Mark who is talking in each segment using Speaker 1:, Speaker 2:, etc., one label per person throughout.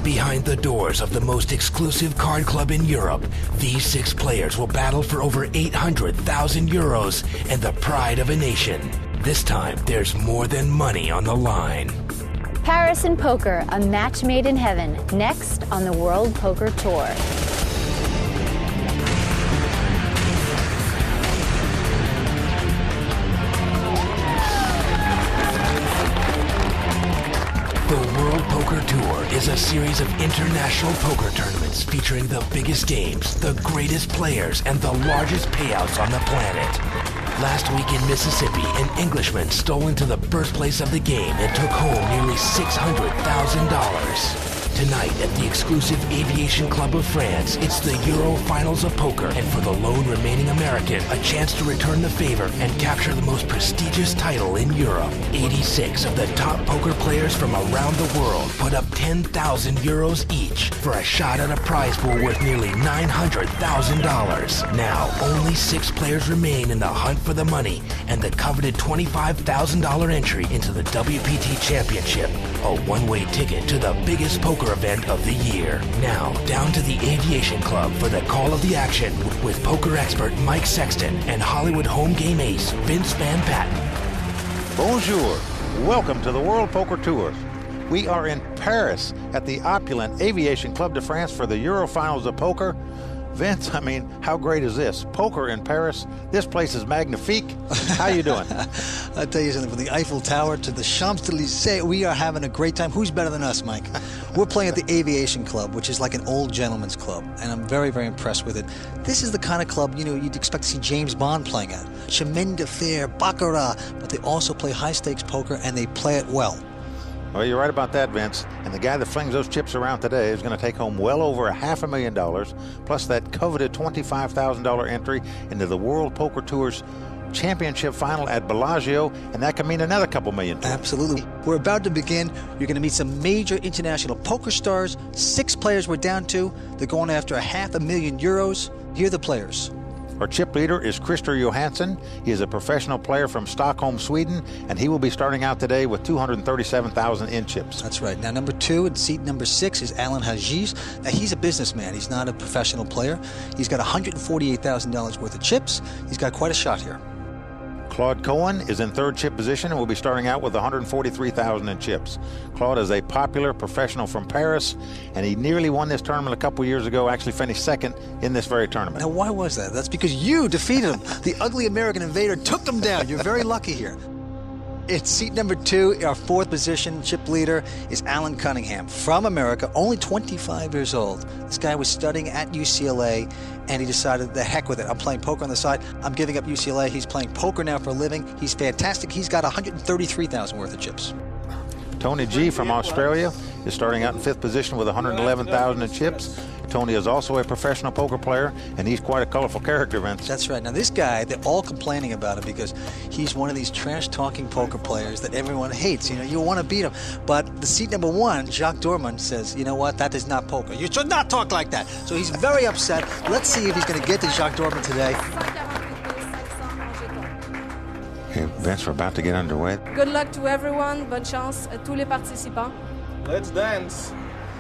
Speaker 1: Behind the doors of the most exclusive card club in Europe, these 6 players will battle for over 800,000 euros and the pride of a nation. This time, there's more than money on the line.
Speaker 2: Paris and poker, a match made in heaven, next on the World Poker Tour.
Speaker 1: The World Poker Tour is a series of international poker tournaments featuring the biggest games, the greatest players, and the largest payouts on the planet. Last week in Mississippi, an Englishman stole into the birthplace of the game and took home nearly $600,000. Tonight at the exclusive Aviation Club of France, it's the Euro Finals of Poker, and for the lone remaining American, a chance to return the favor and capture the most prestigious title in Europe. 86 of the top poker players from around the world put up 10,000 euros each for a shot at a prize pool worth nearly $900,000. Now, only 6 players remain in the hunt for the money and the coveted $25,000 entry into the WPT Championship, a one-way ticket to the biggest poker event of the year. Now, down to the Aviation Club for the call of the action with poker expert Mike Sexton and Hollywood home game ace Vince Van Patten.
Speaker 3: Bonjour. Welcome to the World Poker Tour. We are in Paris at the opulent Aviation Club de France for the Euro Finals of Poker. Vince, I mean, how great is this? Poker in Paris. This place is magnifique. How you doing?
Speaker 4: I'll tell you something, from the Eiffel Tower to the Champs-Élysées, we are having a great time. Who's better than us, Mike? We're playing at the Aviation Club, which is like an old gentleman's club, and I'm very, very impressed with it. This is the kind of club, you'd expect to see James Bond playing at. Chemin de fer, baccarat, but they also play high-stakes poker, and they play it well.
Speaker 3: Well, you're right about that, Vince. And the guy that flings those chips around today is going to take home well over $500,000, plus that coveted $25,000 entry into the World Poker Tour's championship final at Bellagio, and that can mean another couple million.
Speaker 4: Absolutely. We're about to begin. You're going to meet some major international poker stars. 6 players we're down to. They're going after €500,000 euros. Here are the players.
Speaker 3: Our chip leader is Christer Johansson. He is a professional player from Stockholm, Sweden, and he will be starting out today with 237,000 in chips.
Speaker 4: That's right. Now, number 2 in seat number 6 is Alan Hajiz. Now, he's a businessman. He's not a professional player. He's got $148,000 worth of chips. He's got quite a shot here.
Speaker 3: Claude Cohen is in 3rd chip position and will be starting out with 143,000 in chips. Claude is a popular professional from Paris, and he nearly won this tournament a couple years ago, actually finished 2nd in this very tournament.
Speaker 4: Now, why was that? That's because you defeated him. The ugly American invader took him down. You're very lucky here. In seat number 2, our 4th position chip leader is Alan Cunningham from America, only 25 years old. This guy was studying at UCLA, and he decided, the heck with it. I'm playing poker on the side. I'm giving up UCLA. He's playing poker now for a living. He's fantastic. He's got 133,000 worth of chips.
Speaker 3: Tony G from Australia is starting out in 5th position with 111,000 in chips. Tony is also a professional poker player, and he's quite a colorful character, Vince.
Speaker 4: That's right. Now, this guy, they're all complaining about him because he's one of these trash-talking poker players that everyone hates. You want to beat him. But the seat number 1, Jacques Dorman, says, you know what, that is not poker. You should not talk like that. So he's very upset. Let's see if he's going to get to Jacques Dorman today.
Speaker 3: Okay, Vince, we're about to get underway.
Speaker 5: Good luck to everyone. Bonne chance à tous les participants.
Speaker 6: Let's dance.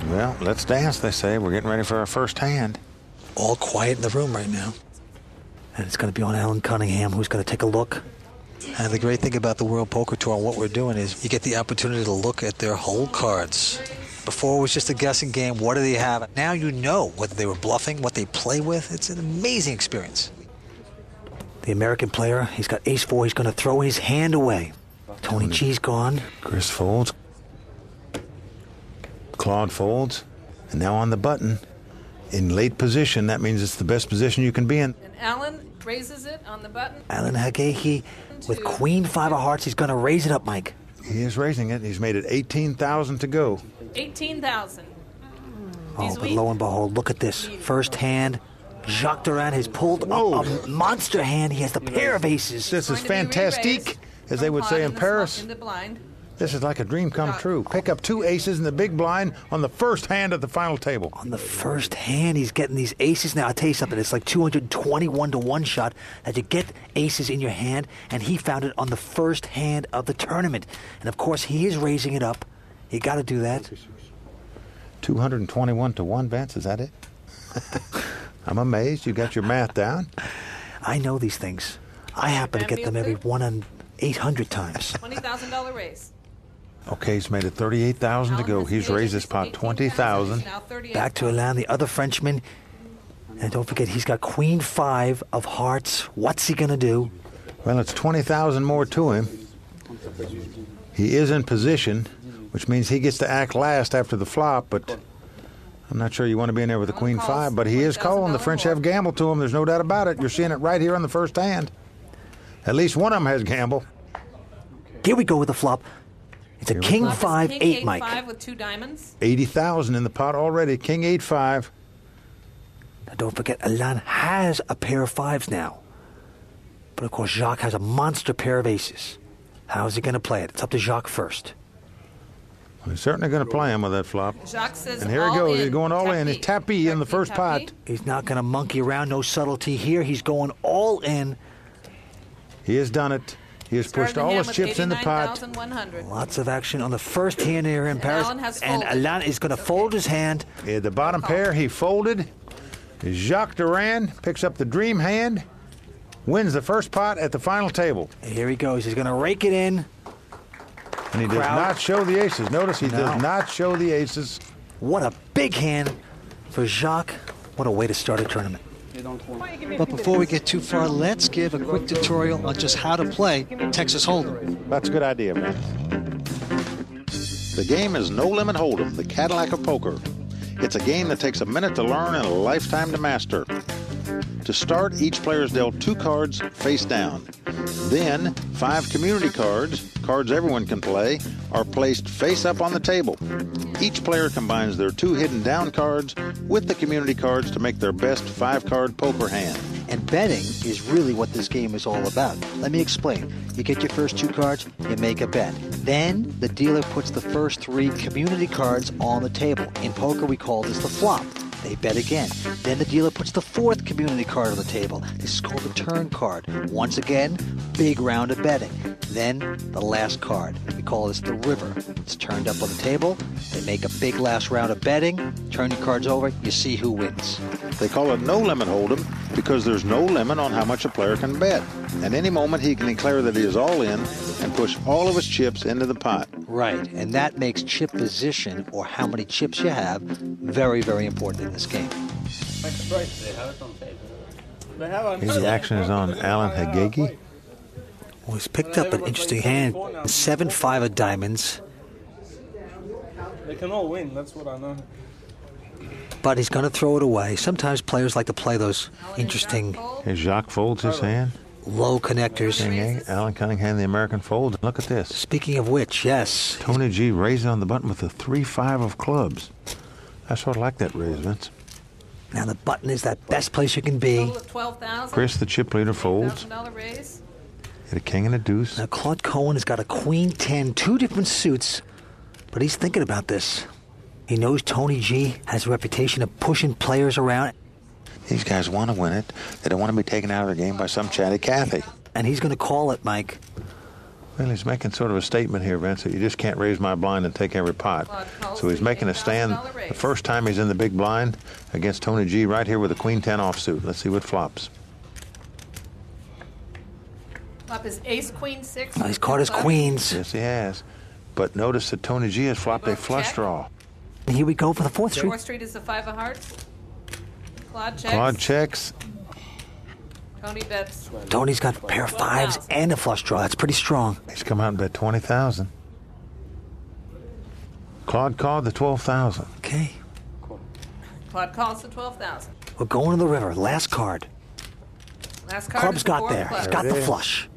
Speaker 3: Well, let's dance, they say. We're getting ready for our first hand.
Speaker 4: All quiet in the room right now. And it's going to be on Alan Cunningham, who's going to take a look. And the great thing about the World Poker Tour and what we're doing is you get the opportunity to look at their whole cards. Before it was just a guessing game. What do they have? Now you know whether they were bluffing, what they play with. It's an amazing experience. The American player, he's got ace-4. He's going to throw his hand away. Tony G's gone.
Speaker 3: Chris folds. Claude folds. And now on the button, in late position, that means it's the best position you can be in.
Speaker 5: And Alan raises it on the button.
Speaker 4: Alan Hagehi with Queen 5 of hearts. He's going to raise it up, Mike.
Speaker 3: He is raising it. He's made it 18,000 to go.
Speaker 5: 18,000.
Speaker 4: Oh, but lo and behold, look at this. First hand, Jacques Durand has pulled a monster hand. He has the pair of aces.
Speaker 3: This is fantastique, as they would say in Paris.
Speaker 5: In the blind.
Speaker 3: This is like a dream come true. Pick up 2 aces in the big blind on the first hand at the final table.
Speaker 4: On the first hand, he's getting these aces. Now, I'll tell you something. It's like 221 to 1 shot that you get aces in your hand, and he found it on the first hand of the tournament. And, of course, he is raising it up. You got to do that.
Speaker 3: 221 to 1, Vince, is that it? I'm amazed. You got your math down.
Speaker 4: I know these things. I happen to get them every 1 in 800 times.
Speaker 5: $20,000 raise.
Speaker 3: Okay, he's made it 38,000 to go. He's raised his pot 20,000.
Speaker 4: Back to Alain, the other Frenchman. And don't forget, he's got Queen 5 of hearts. What's he going to do?
Speaker 3: Well, it's 20,000 more to him. He is in position, which means he gets to act last after the flop, but I'm not sure you want to be in there with the Queen 5, but he is calling. The French have gamble to him. There's no doubt about it. You're seeing it right here on the first hand. At least one of them has gamble.
Speaker 4: Here we go with the flop. It's a King 5-8, Mike.
Speaker 5: King 8-5 with 2 diamonds.
Speaker 3: 80,000 in the pot already. King 8-5.
Speaker 4: Now don't forget, Alain has a pair of 5s now. But of course, Jacques has a monster pair of aces. How is he going to play it? It's up to Jacques first.
Speaker 3: Well, he's certainly going to play him with that flop.
Speaker 5: Jacques says
Speaker 3: And here he goes. He's going all in. He's tapis in the first pot.
Speaker 4: He's not going to monkey around. No subtlety here. He's going all in.
Speaker 3: He has done it. He has pushed all his chips in the pot.
Speaker 4: Lots of action on the first hand here in Paris. And Alain is going to fold his hand.
Speaker 3: Yeah, the bottom pair he folded. Jacques Durand picks up the dream hand, wins the first pot at the final table.
Speaker 4: Here he goes. He's going to rake it in.
Speaker 3: And he does not show the aces. Notice he does not show the aces.
Speaker 4: What a big hand for Jacques. What a way to start a tournament.
Speaker 6: But before we get too far, let's give a quick tutorial on just how to play Texas Hold'em.
Speaker 3: That's a good idea, man. The game is No Limit Hold'em, the Cadillac of poker. It's a game that takes a minute to learn and a lifetime to master. To start, each player is dealt 2 cards face down. Then, 5 community cards, cards everyone can play, are placed face up on the table. Each player combines their 2 hidden down cards with the community cards to make their best 5-card poker hand.
Speaker 6: And betting is really what this game is all about. Let me explain. You get your first 2 cards, you make a bet. Then the dealer puts the first 3 community cards on the table. In poker, we call this the flop. They bet again. Then the dealer puts the 4th community card on the table. This is called the turn card. Once again, big round of betting. Then the last card. We call this the river. It's turned up on the table. They make a big last round of betting. Turn your cards over. You see who wins.
Speaker 3: They call it No Limit Hold'em because there's no limit on how much a player can bet. At any moment, he can declare that he is all in and push all of his chips into the pot.
Speaker 6: Right, and that makes chip position, or how many chips you have, very, very important in this game.
Speaker 3: The action is on Alan Hagegi.
Speaker 4: Well, he's picked up an interesting hand. 7-5 of diamonds.
Speaker 7: They can all win, that's what I know.
Speaker 4: But he's going to throw it away. Sometimes players like to play those interesting...
Speaker 3: Here Jacques folds his hand.
Speaker 4: Low connectors.
Speaker 3: Alan Cunningham, the American folds. Look at this.
Speaker 4: Speaking of which, yes.
Speaker 3: Tony G raising on the button with the 3-5 of clubs. I sort of like that raise, Vince.
Speaker 4: Now the button is that best place you can be.
Speaker 3: Chris, the chip leader, folds. Hit a king and a deuce.
Speaker 4: Now Claude Cohen has got a Queen 10, 2 different suits, but he's thinking about this. He knows Tony G has a reputation of pushing players around.
Speaker 3: These guys want to win it. They don't want to be taken out of the game by some chatty Cathy.
Speaker 4: And he's going to call it, Mike.
Speaker 3: Well, he's making sort of a statement here, Vince, that you just can't raise my blind and take every pot. So he's making a stand the first time he's in the big blind against Tony G right here with a Queen 10 offsuit. Let's see what flops.
Speaker 5: Flop is ace, queen, 6.
Speaker 4: He's caught his queens.
Speaker 3: Yes, he has. But notice that Tony G has flopped a flush draw.
Speaker 4: And here we go for the 4th street.
Speaker 5: 4th street is the 5 of hearts. Claude checks.
Speaker 3: Claude checks.
Speaker 5: Tony bets.
Speaker 4: Tony's got a pair of 5s and a flush draw. That's pretty strong.
Speaker 3: He's come out and bet 20,000. Claude called the 12,000.
Speaker 4: Okay.
Speaker 5: Claude calls the 12,000.
Speaker 4: We're going to the river. Last card.
Speaker 5: Last card.
Speaker 4: Club's got there. He's got the flush.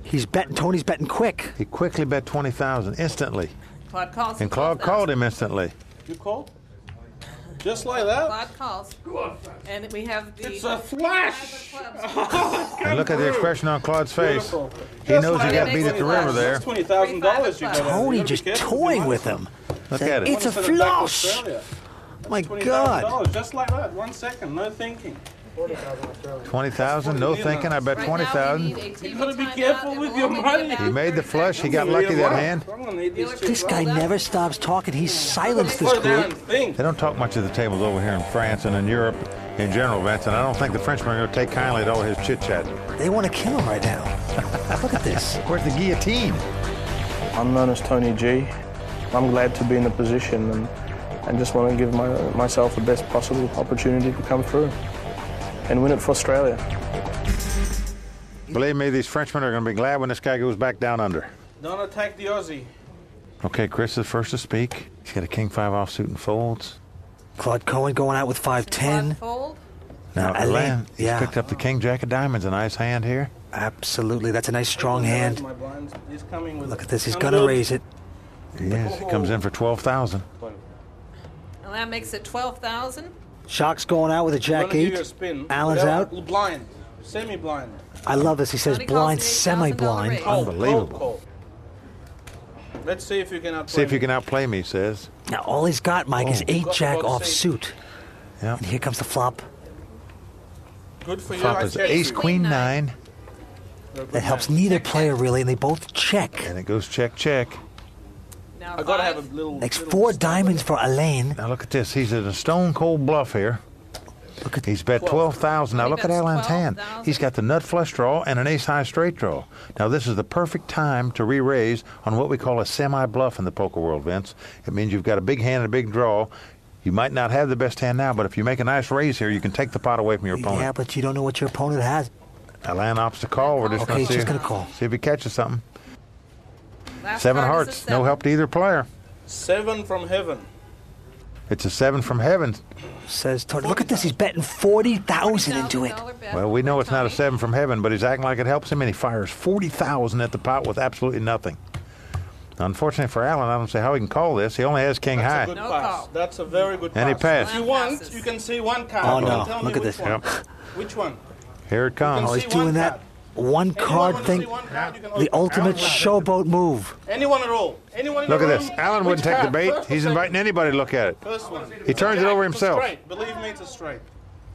Speaker 4: He's betting. Tony's betting quick.
Speaker 3: He quickly bet 20,000 instantly.
Speaker 5: Claude calls.
Speaker 3: And Claude called him instantly.
Speaker 7: You called? Just like that?
Speaker 8: Claude calls. And we have the...
Speaker 7: It's a flash!
Speaker 3: And look at the expression on Claude's face.
Speaker 7: Beautiful.
Speaker 3: He knows he
Speaker 8: like
Speaker 3: got
Speaker 8: it
Speaker 3: beat
Speaker 8: makes
Speaker 3: at the
Speaker 8: me
Speaker 3: river
Speaker 8: laugh.
Speaker 3: there.
Speaker 7: That's $20,000 you got.
Speaker 4: Tony just toying with him.
Speaker 3: Look at it.
Speaker 4: It's a flush. My God.
Speaker 7: $20,000, just like that. 1 second, no thinking.
Speaker 3: 20,000, no thinking. I bet 20,000.
Speaker 7: You gotta be careful with your money.
Speaker 3: He made the flush. He got lucky that hand.
Speaker 4: This guy never stops talking. He's silenced this
Speaker 7: Slow down,
Speaker 4: group.
Speaker 7: think.
Speaker 3: They don't talk much at the tables over here in France and in Europe in general, Vince, and I don't think the Frenchmen are going to take kindly to all his chit-chat.
Speaker 4: They want to kill him right now. Look at this.
Speaker 3: Where's the guillotine?
Speaker 7: I'm known as Tony G. I'm glad to be in the position and just want to give myself the best possible opportunity to come through and win it for Australia.
Speaker 3: Believe me, these Frenchmen are going to be glad when this guy goes back down under.
Speaker 7: Don't attack the Aussie.
Speaker 3: Okay, Chris is the first to speak. He's got a king 5 offsuit and folds.
Speaker 4: Claude Cohen going out with 5-10.
Speaker 8: Fold.
Speaker 4: Now,
Speaker 3: Alain, he's
Speaker 4: yeah,
Speaker 3: picked up the king jack of diamonds. A nice hand here.
Speaker 4: absolutely. That's a nice strong hand.
Speaker 7: My blinds. He's coming with
Speaker 4: Look at this. He's going to raise it.
Speaker 3: Yes, he comes in for 12,000.
Speaker 8: And that makes it 12,000.
Speaker 4: Shock's going out with a jack 8. Allen's out.
Speaker 7: Blind. Semi-blind.
Speaker 4: I love this. He says
Speaker 8: Tony calls
Speaker 4: blind,
Speaker 8: the $8,000
Speaker 4: semi-blind.
Speaker 8: raise.
Speaker 3: Unbelievable.
Speaker 7: Cold. Let's see if you can outplay
Speaker 3: See if you
Speaker 7: me.
Speaker 3: can outplay me, he says.
Speaker 4: Now, all he's got, Mike, is 8 jack
Speaker 7: Got
Speaker 4: off
Speaker 7: the
Speaker 4: suit.
Speaker 3: Yeah.
Speaker 4: And here comes the flop.
Speaker 7: Good for you.
Speaker 3: Flop
Speaker 7: I
Speaker 3: is
Speaker 7: check
Speaker 3: ace,
Speaker 7: you.
Speaker 3: queen, 9.
Speaker 4: That helps neither player, really, and they both check.
Speaker 3: And it goes check, check.
Speaker 8: Now
Speaker 7: I gotta have a
Speaker 8: 5.
Speaker 7: little.
Speaker 4: Makes
Speaker 7: little
Speaker 4: 4
Speaker 7: step
Speaker 4: diamonds
Speaker 7: with
Speaker 4: for Alain.
Speaker 3: Now look at this. He's at a stone cold bluff here.
Speaker 4: Look at
Speaker 3: He's bet 12,000. Now
Speaker 8: He
Speaker 3: look at
Speaker 8: bets
Speaker 3: Alain's hand.
Speaker 8: 12,000.
Speaker 3: He's got the nut flush draw and an ace high straight draw. Now this is the perfect time to re-raise on what we call a semi-bluff in the poker world, Vince. It means you've got a big hand and a big draw. You might not have the best hand now, but if you make a nice raise here, you can take the pot away from your opponent.
Speaker 4: Yeah, but you don't know what your opponent has.
Speaker 3: Alain opts to call. We're just
Speaker 4: Okay,
Speaker 3: going
Speaker 4: he's
Speaker 3: to see,
Speaker 4: just gonna call.
Speaker 3: see if he catches something.
Speaker 8: Last
Speaker 3: 7
Speaker 8: card is a
Speaker 3: hearts.
Speaker 8: 7.
Speaker 3: No help to either player.
Speaker 7: 7 from heaven.
Speaker 3: It's a 7 from heaven.
Speaker 4: Says Tony. Look at this. He's betting 40,000 into it.
Speaker 8: $40,000 bet
Speaker 3: Well, we know
Speaker 8: for
Speaker 3: it's not a
Speaker 8: Tony.
Speaker 3: 7 from heaven, but he's acting like it helps him, and he fires 40,000 at the pot with absolutely nothing. Unfortunately for Allen, I don't see how he can call this. He only has king
Speaker 7: That's
Speaker 3: high.
Speaker 7: a good
Speaker 8: No
Speaker 7: pass.
Speaker 8: call.
Speaker 7: That's a very good
Speaker 3: And he
Speaker 7: pass.
Speaker 3: passed.
Speaker 7: If you want, you can see one card.
Speaker 4: Oh,
Speaker 7: You
Speaker 4: no.
Speaker 7: tell me
Speaker 4: Look at
Speaker 7: which
Speaker 4: this.
Speaker 7: one.
Speaker 3: Yep.
Speaker 7: Which one?
Speaker 3: Here it comes.
Speaker 4: Oh, he's
Speaker 7: see
Speaker 4: doing
Speaker 7: one
Speaker 4: that
Speaker 7: card.
Speaker 4: one
Speaker 7: Anyone
Speaker 4: card
Speaker 7: wanna
Speaker 4: thing.
Speaker 7: see one card? You can
Speaker 4: The
Speaker 7: open.
Speaker 4: ultimate
Speaker 7: Anyone.
Speaker 4: showboat move.
Speaker 7: Anyone at all. Anyone in
Speaker 3: Look
Speaker 7: the
Speaker 3: at
Speaker 7: room?
Speaker 3: this. Allen
Speaker 7: Which
Speaker 3: wouldn't take the
Speaker 7: card?
Speaker 3: bait.
Speaker 7: First or
Speaker 3: He's
Speaker 7: second?
Speaker 3: inviting anybody to look at it.
Speaker 7: First one.
Speaker 3: He turns it over
Speaker 7: It's a
Speaker 3: himself.
Speaker 7: straight. Believe me, it's a straight.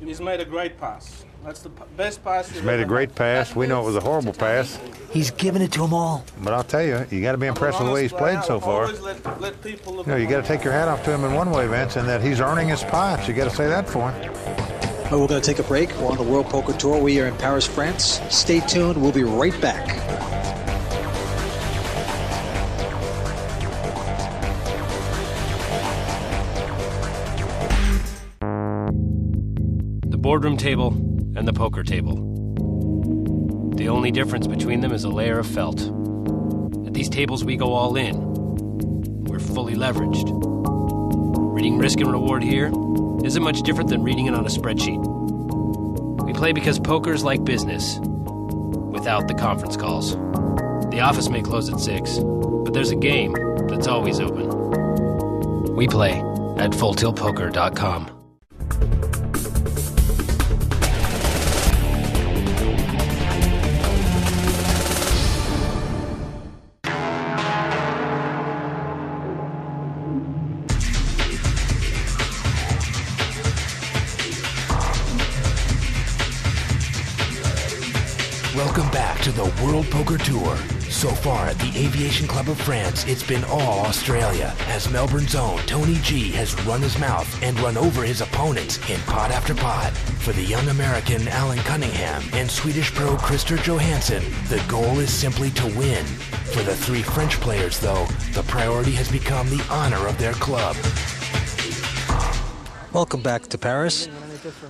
Speaker 7: He's made a great pass. That's the best pass
Speaker 3: He's made a great pass. We know it was a horrible pass,
Speaker 4: He's giving it to them all.
Speaker 3: but I'll tell you, you got to be impressed with the way he's played so far.
Speaker 7: Always let people look.
Speaker 3: You know, you got to take your hat off to him in one way, Vince, and that he's earning his spots. You got to say that for him.
Speaker 6: Well, we're going to take a break. We're on the World Poker Tour. We are in Paris, France. Stay tuned. We'll be right back.
Speaker 9: The boardroom table and the poker table. The only difference between them is a layer of felt. At these tables, we go all in. We're fully leveraged. Reading risk and reward here isn't much different than reading it on a spreadsheet. We play because poker's like business, without the conference calls. The office may close at 6, but there's a game that's always open. We play at fulltiltpoker.com.
Speaker 1: Welcome back to the World Poker Tour. So far at the Aviation Club of France, it's been all Australia, as Melbourne's own Tony G has run his mouth and run over his opponents in pot after pot. For the young American Alan Cunningham and Swedish pro Christer Johansson, the goal is simply to win. For the 3 French players, though, the priority has become the honor of their club.
Speaker 6: Welcome back to Paris.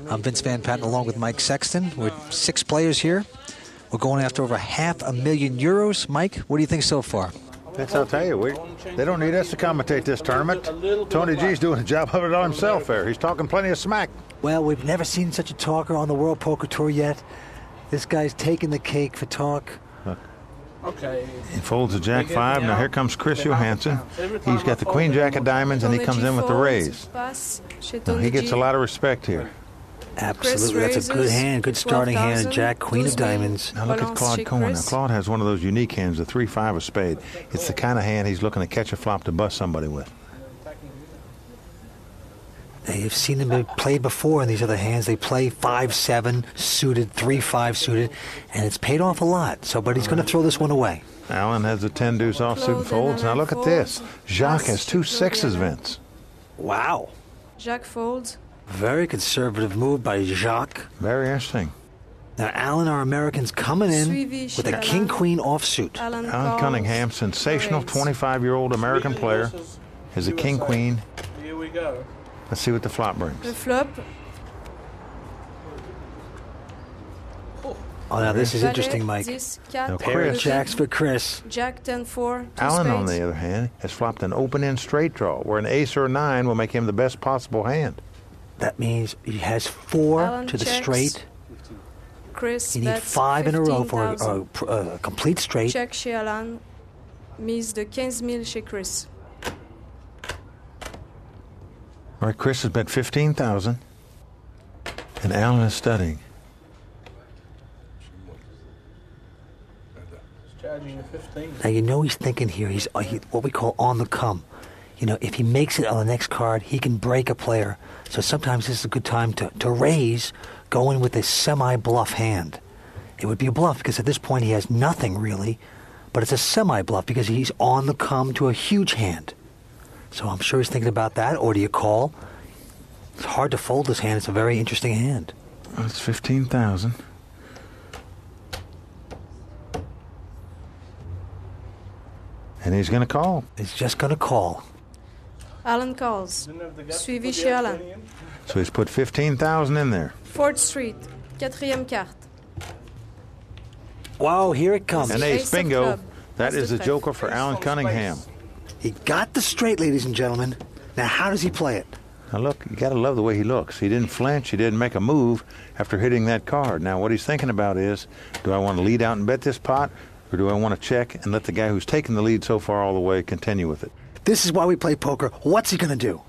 Speaker 6: I'm Vince Van Patten along with Mike Sexton. We're 6 players here. We're going after over €500,000. Mike, what do you think so far?
Speaker 3: Vince, I'll tell you, they don't need us to commentate this tournament. Tony G's doing a job of it all himself there. He's talking plenty of smack.
Speaker 4: Well, we've never seen such a talker on the World Poker Tour yet. This guy's taking the cake for talk.
Speaker 3: Look.
Speaker 7: Okay.
Speaker 3: He folds the Jack 5. Now here comes Chris Johansson. He's got the Queen Jack of diamonds, and he comes in with the raise. Now, he gets a lot of respect here.
Speaker 4: Absolutely, that's a good hand, good starting hand. Jack, Queen of diamonds.
Speaker 3: Now look at Claude Cohen. Now Claude has one of those unique hands, the 3-5 of spade. It's the kind of hand he's looking to catch a flop to bust somebody with.
Speaker 4: Now, you've seen them play before in these other hands. They play 5-7 suited, 3-5 suited, and it's paid off a lot. So, but he's going to throw this one away.
Speaker 3: Alan has the 10 deuce offsuit and folds. Now look at this. Jacques has 2 6s, Vince.
Speaker 4: Wow.
Speaker 5: Jacques folds.
Speaker 4: Very conservative move by Jacques.
Speaker 3: Very interesting.
Speaker 4: Now, Alan, our American's coming in with a king-queen offsuit.
Speaker 3: Alan Cunningham, sensational 25-year-old American player, is a king-queen.
Speaker 7: Here we go.
Speaker 3: Let's see what the flop brings.
Speaker 5: The flop.
Speaker 4: Oh, now this is interesting, Mike.
Speaker 3: Now,
Speaker 4: Pair of jacks for Chris.
Speaker 5: Jack 10-4.
Speaker 3: Alan, on the other hand, has flopped an open-end straight draw, where an ace or a 9 will make him the best possible hand.
Speaker 4: That means he has 4
Speaker 5: Alan
Speaker 4: to the
Speaker 5: checks.
Speaker 4: straight.
Speaker 5: Chris
Speaker 4: You need 5 in a row for a complete straight.
Speaker 5: Check chez Alan. Mise de 15 000 chez Chris.
Speaker 3: All right, Chris has bet 15,000, and Alan is studying.
Speaker 4: Now, you know he's thinking here, he's what we call on the come. You know, if he makes it on the next card, he can break a player. So sometimes this is a good time to raise, go in with a semi-bluff hand. It would be a bluff because at this point he has nothing really, but it's a semi-bluff because he's on the come to a huge hand. So I'm sure he's thinking about that. Or do you call? It's hard to fold this hand. It's a very interesting hand.
Speaker 3: Well, it's 15,000. And he's going to call.
Speaker 4: He's just going to call.
Speaker 5: Alan calls. Suivi chez Alan.
Speaker 3: So he's put 15,000 in there.
Speaker 5: 4th Street. 4e carte.
Speaker 4: Wow, here it comes.
Speaker 3: And ace bingo. That is the joker for Alan Cunningham.
Speaker 4: He got the straight, ladies and gentlemen. Now, how does he play it?
Speaker 3: Now, look, you got to love the way he looks. He didn't flinch. He didn't make a move after hitting that card. Now, what he's thinking about is, do I want to lead out and bet this pot, or do I want to check and let the guy who's taken the lead so far all the way continue with it?
Speaker 4: This is why we play poker. What's he going to do?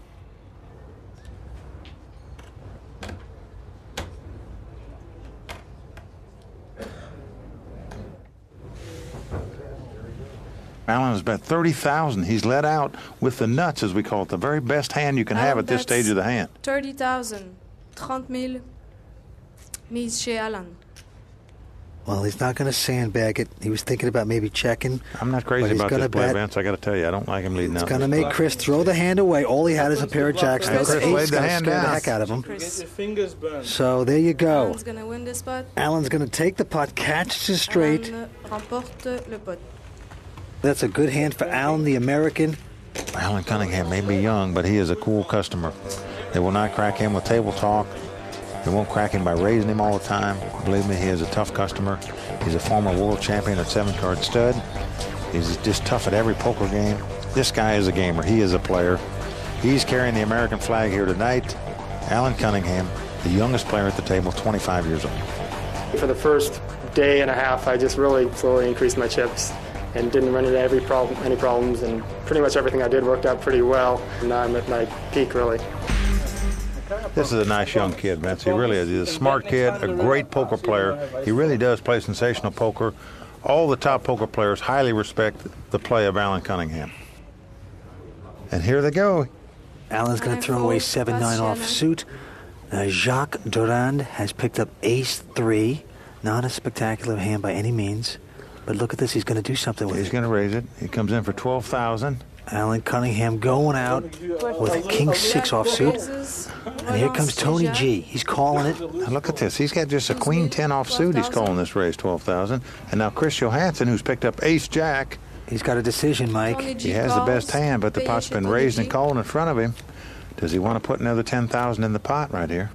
Speaker 3: Alan has bet 30,000. He's let out with the nuts, as we call it, the very best hand you can have at this stage of the hand.
Speaker 5: 30,000. 30 000. Mise chez Alan.
Speaker 4: Well, he's not going to sandbag it. He was thinking about maybe checking.
Speaker 3: I'm not crazy about this play, Vince. I got to tell you, I don't like him leading out.
Speaker 4: It's going to make Chris throw the hand away. All he had is a pair of jacks.
Speaker 3: Chris laid the hand down.
Speaker 4: The heck out of him.
Speaker 7: Get your fingers burned.
Speaker 4: So there you go.
Speaker 5: Alan's going to win this pot.
Speaker 4: Alan's going to take the pot, catches it straight.
Speaker 5: Alan remporte le pot.
Speaker 4: That's a good hand for Alan, the American.
Speaker 3: Alan Cunningham may be young, but he is a cool customer. They will not crack him with table talk. They won't crack him by raising him all the time. Believe me, he is a tough customer. He's a former world champion at 7-card stud. He's just tough at every poker game. This guy is a gamer. He is a player. He's carrying the American flag here tonight. Alan Cunningham, the youngest player at the table, 25 years old.
Speaker 10: For the first day and a half, I just really slowly increased my chips and didn't run into any problems, and pretty much everything I did worked out pretty well. And now I'm at my peak, really.
Speaker 3: This is a nice young kid, Vince. He really is. He's a smart kid, a great poker player. He really does play sensational poker. All the top poker players highly respect the play of Alan Cunningham. And here they go.
Speaker 4: Alan's going to throw away 7-9 offsuit. Jacques Durand has picked up ace-3. Not a spectacular hand by any means. But look at this. He's going to do something with it.
Speaker 3: He's going to raise it. He comes in for 12,000.
Speaker 4: Alan Cunningham going out with a king-6 offsuit. And here comes Tony G. He's calling it.
Speaker 3: Now look at this. He's got just a queen-10 offsuit. He's calling this raise 12,000. And now Chris Johansson, who's picked up ace-jack.
Speaker 4: He's got a decision, Mike.
Speaker 3: He has the best hand, but the pot's been raised and called in front of him. Does he want to put another 10,000 in the pot right here?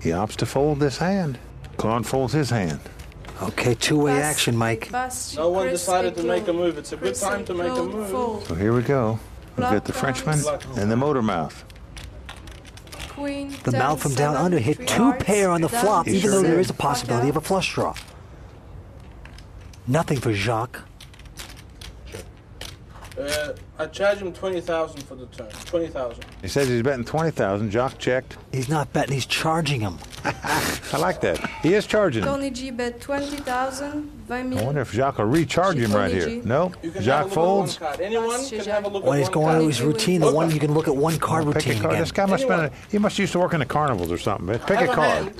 Speaker 3: He opts to fold this hand. Claude folds his hand.
Speaker 4: Okay, two-way action, Mike.
Speaker 7: No one decided to make a move. It's a good time to make a move.
Speaker 3: So here we go. We've got the Frenchman and the motor mouth.
Speaker 4: The mouth from down under hit 2 pair on the flop, even though there is a possibility of a flush draw. Nothing for Jacques.
Speaker 7: I charge him 20,000 for the turn. 20,000.
Speaker 3: He says he's betting 20,000. Jacques checked.
Speaker 4: He's not betting, he's charging him.
Speaker 3: I like that. He is charging him.
Speaker 5: Tony G bet 20,000, 20 000.
Speaker 3: I wonder if Jacques will recharge him right here. No, Jacques folds.
Speaker 7: Anyone can have a look
Speaker 4: When
Speaker 7: at
Speaker 4: he's
Speaker 7: one
Speaker 4: going
Speaker 7: card.
Speaker 4: to his routine, the one you can look at one card
Speaker 3: Pick
Speaker 4: routine
Speaker 3: a card.
Speaker 4: again.
Speaker 3: This guy must have been, he must used to work in the carnivals or something. But pick a card.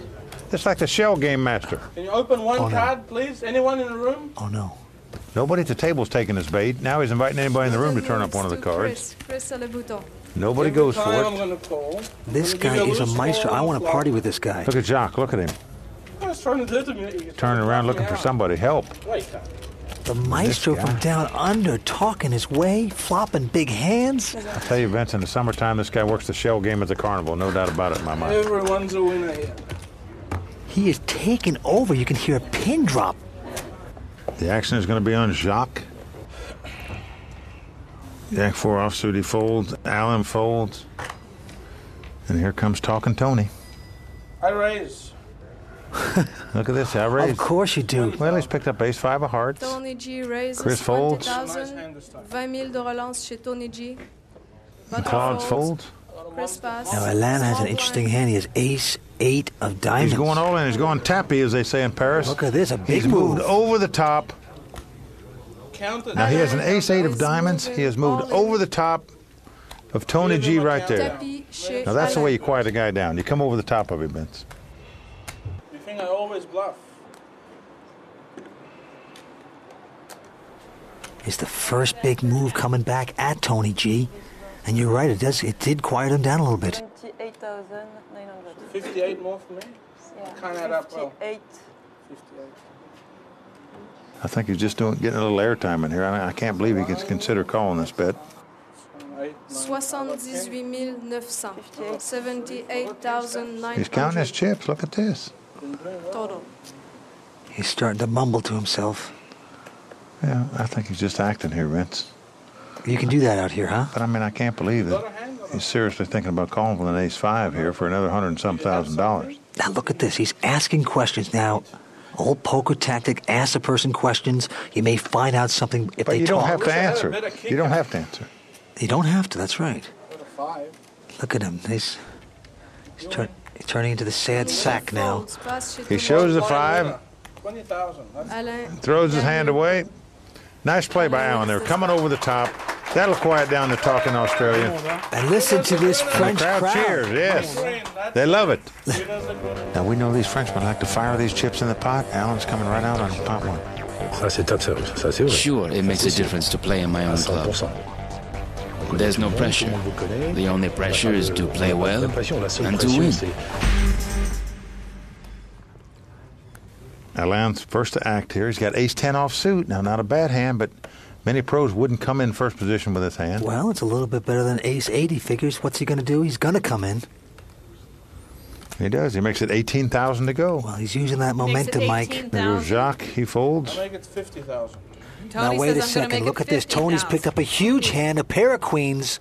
Speaker 3: It's like the shell game master.
Speaker 7: Can you open one
Speaker 4: Oh, no.
Speaker 7: card, please? Anyone in the room?
Speaker 4: Oh, no.
Speaker 3: Nobody at the table's taking his bait. Now he's inviting anybody in the room to turn up one of the cards.
Speaker 5: Chris a le bouton.
Speaker 3: Nobody goes for
Speaker 7: I'm
Speaker 3: it.
Speaker 7: going to call.
Speaker 4: This
Speaker 7: I'm gonna
Speaker 4: guy
Speaker 7: give you
Speaker 4: is a
Speaker 7: loose
Speaker 4: maestro.
Speaker 7: ball
Speaker 4: I
Speaker 7: on
Speaker 4: want
Speaker 7: the
Speaker 4: to party
Speaker 7: flop.
Speaker 4: with this guy.
Speaker 3: Look at Jacques. Look at him.
Speaker 7: I was trying to do it to me.
Speaker 3: Turning around looking for somebody. Help.
Speaker 7: Wait.
Speaker 4: The maestro
Speaker 3: This guy.
Speaker 4: from down under, talking his way, flopping big hands.
Speaker 3: I tell you, Vince, in the summertime, this guy works the shell game at the carnival. No doubt about it in my mind.
Speaker 7: Everyone's a winner here.
Speaker 4: He is taking over. You can hear a pin drop.
Speaker 3: The action is going to be on Jacques. Jack 4 offsuit, he folds. Alan folds. And here comes Talking Tony.
Speaker 7: I raise.
Speaker 3: Look at this. I raised.
Speaker 4: Of course you do.
Speaker 3: Well, he's picked up ace 5 of hearts.
Speaker 5: Tony G raises
Speaker 3: Chris folds.
Speaker 5: 20,000, 20 000 de relance chez Tony G.
Speaker 3: Claude folds.
Speaker 5: Chris pass.
Speaker 4: Now, Alain has an interesting hand. He has ace 8 of diamonds.
Speaker 3: He's going all in. He's going tappy, as they say in Paris.
Speaker 4: Look at this, a big
Speaker 3: He's
Speaker 4: move.
Speaker 3: moved over the top.
Speaker 7: Count it.
Speaker 3: Now he has an ace 8 of diamonds. He has moved over the top of Tony G right there.
Speaker 5: Tapis chez
Speaker 3: Now that's the
Speaker 5: Alain.
Speaker 3: way you quiet a guy down. You come over the top of him, Vince.
Speaker 7: You think I always bluff?
Speaker 4: It's the first big move coming back at Tony G. And you're right, it did quiet him down a little bit.
Speaker 11: 28,900.
Speaker 7: 58 more for me?
Speaker 11: Yeah.
Speaker 7: Can't add up well.
Speaker 11: 58.
Speaker 7: 58.
Speaker 3: I think he's just getting a little airtime in here. I can't believe he could consider calling this bet.
Speaker 5: 78,900. 78,900.
Speaker 3: He's counting his chips. Look at this.
Speaker 5: Total.
Speaker 4: He's starting to mumble to himself.
Speaker 3: Yeah, I think he's just acting here, Vince.
Speaker 4: You can do that out here, huh?
Speaker 3: But I mean, I can't believe that he's seriously thinking about calling with an ace 5 here for another $100 and some thousand.
Speaker 4: Now look at this. He's asking questions. Now, old poker tactic, ask a person questions. You may find out something if
Speaker 3: But
Speaker 4: they
Speaker 3: you
Speaker 4: talk.
Speaker 3: don't have to answer. You don't have to answer.
Speaker 4: You don't have to, that's right.
Speaker 7: With a 5.
Speaker 4: Look at him. He's turning into the sad sack now.
Speaker 5: Folds, pass chez
Speaker 3: He
Speaker 5: tout
Speaker 3: shows
Speaker 5: le
Speaker 3: the
Speaker 5: monde.
Speaker 3: 5,
Speaker 7: 20,000.
Speaker 5: Alain.
Speaker 3: throws his hand away. Nice play by Alan there, coming over the top. That'll quiet down the talking Australian.
Speaker 4: And listen to this
Speaker 3: And
Speaker 4: French
Speaker 3: the crowd cheers, yes. They love it. Now we know these Frenchmen like to fire these chips in the pot. Alan's coming right out on pot 1.
Speaker 12: Sure, it makes a difference to play in my own club. There's no pressure. The only pressure is to play well and to win.
Speaker 3: Alan's first to act here. He's got ace 10 off suit. Now, not a bad hand, but many pros wouldn't come in first position with this hand.
Speaker 4: Well, it's a little bit better than ace 8. He figures, what's he going to do? He's going to come in.
Speaker 3: He does. He makes it 18,000 to go.
Speaker 4: Well, he's using that momentum, Mike.
Speaker 3: There goes Jacques. He folds.
Speaker 7: I make it 50,000.
Speaker 4: Now, wait a second. Look at this. Tony's picked up a huge hand, a pair of queens.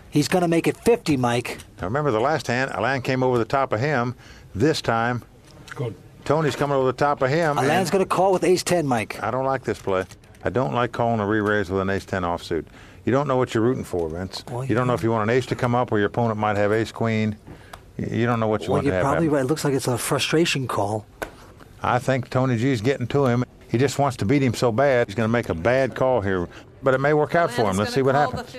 Speaker 4: He's going to make it 50, Mike.
Speaker 3: Now, remember the last hand, Alan came over the top of him. This time, Tony's coming over the top of him.
Speaker 4: Alan's going to call with ace 10, Mike.
Speaker 3: I don't like this play. I don't like calling a re-raise with an ace 10 offsuit. You don't know what you're rooting for, Vince.
Speaker 4: Well,
Speaker 3: you don't know if you want an ace to come up or your opponent might have ace queen. You don't know what you
Speaker 4: Well,
Speaker 3: want to
Speaker 4: you're
Speaker 3: have
Speaker 4: probably
Speaker 3: happen.
Speaker 4: right. It looks like it's a frustration call.
Speaker 3: I think Tony G's getting to him. He just wants to beat him so bad. He's going to make a bad call here. But it may work out for him. Let's see what happens.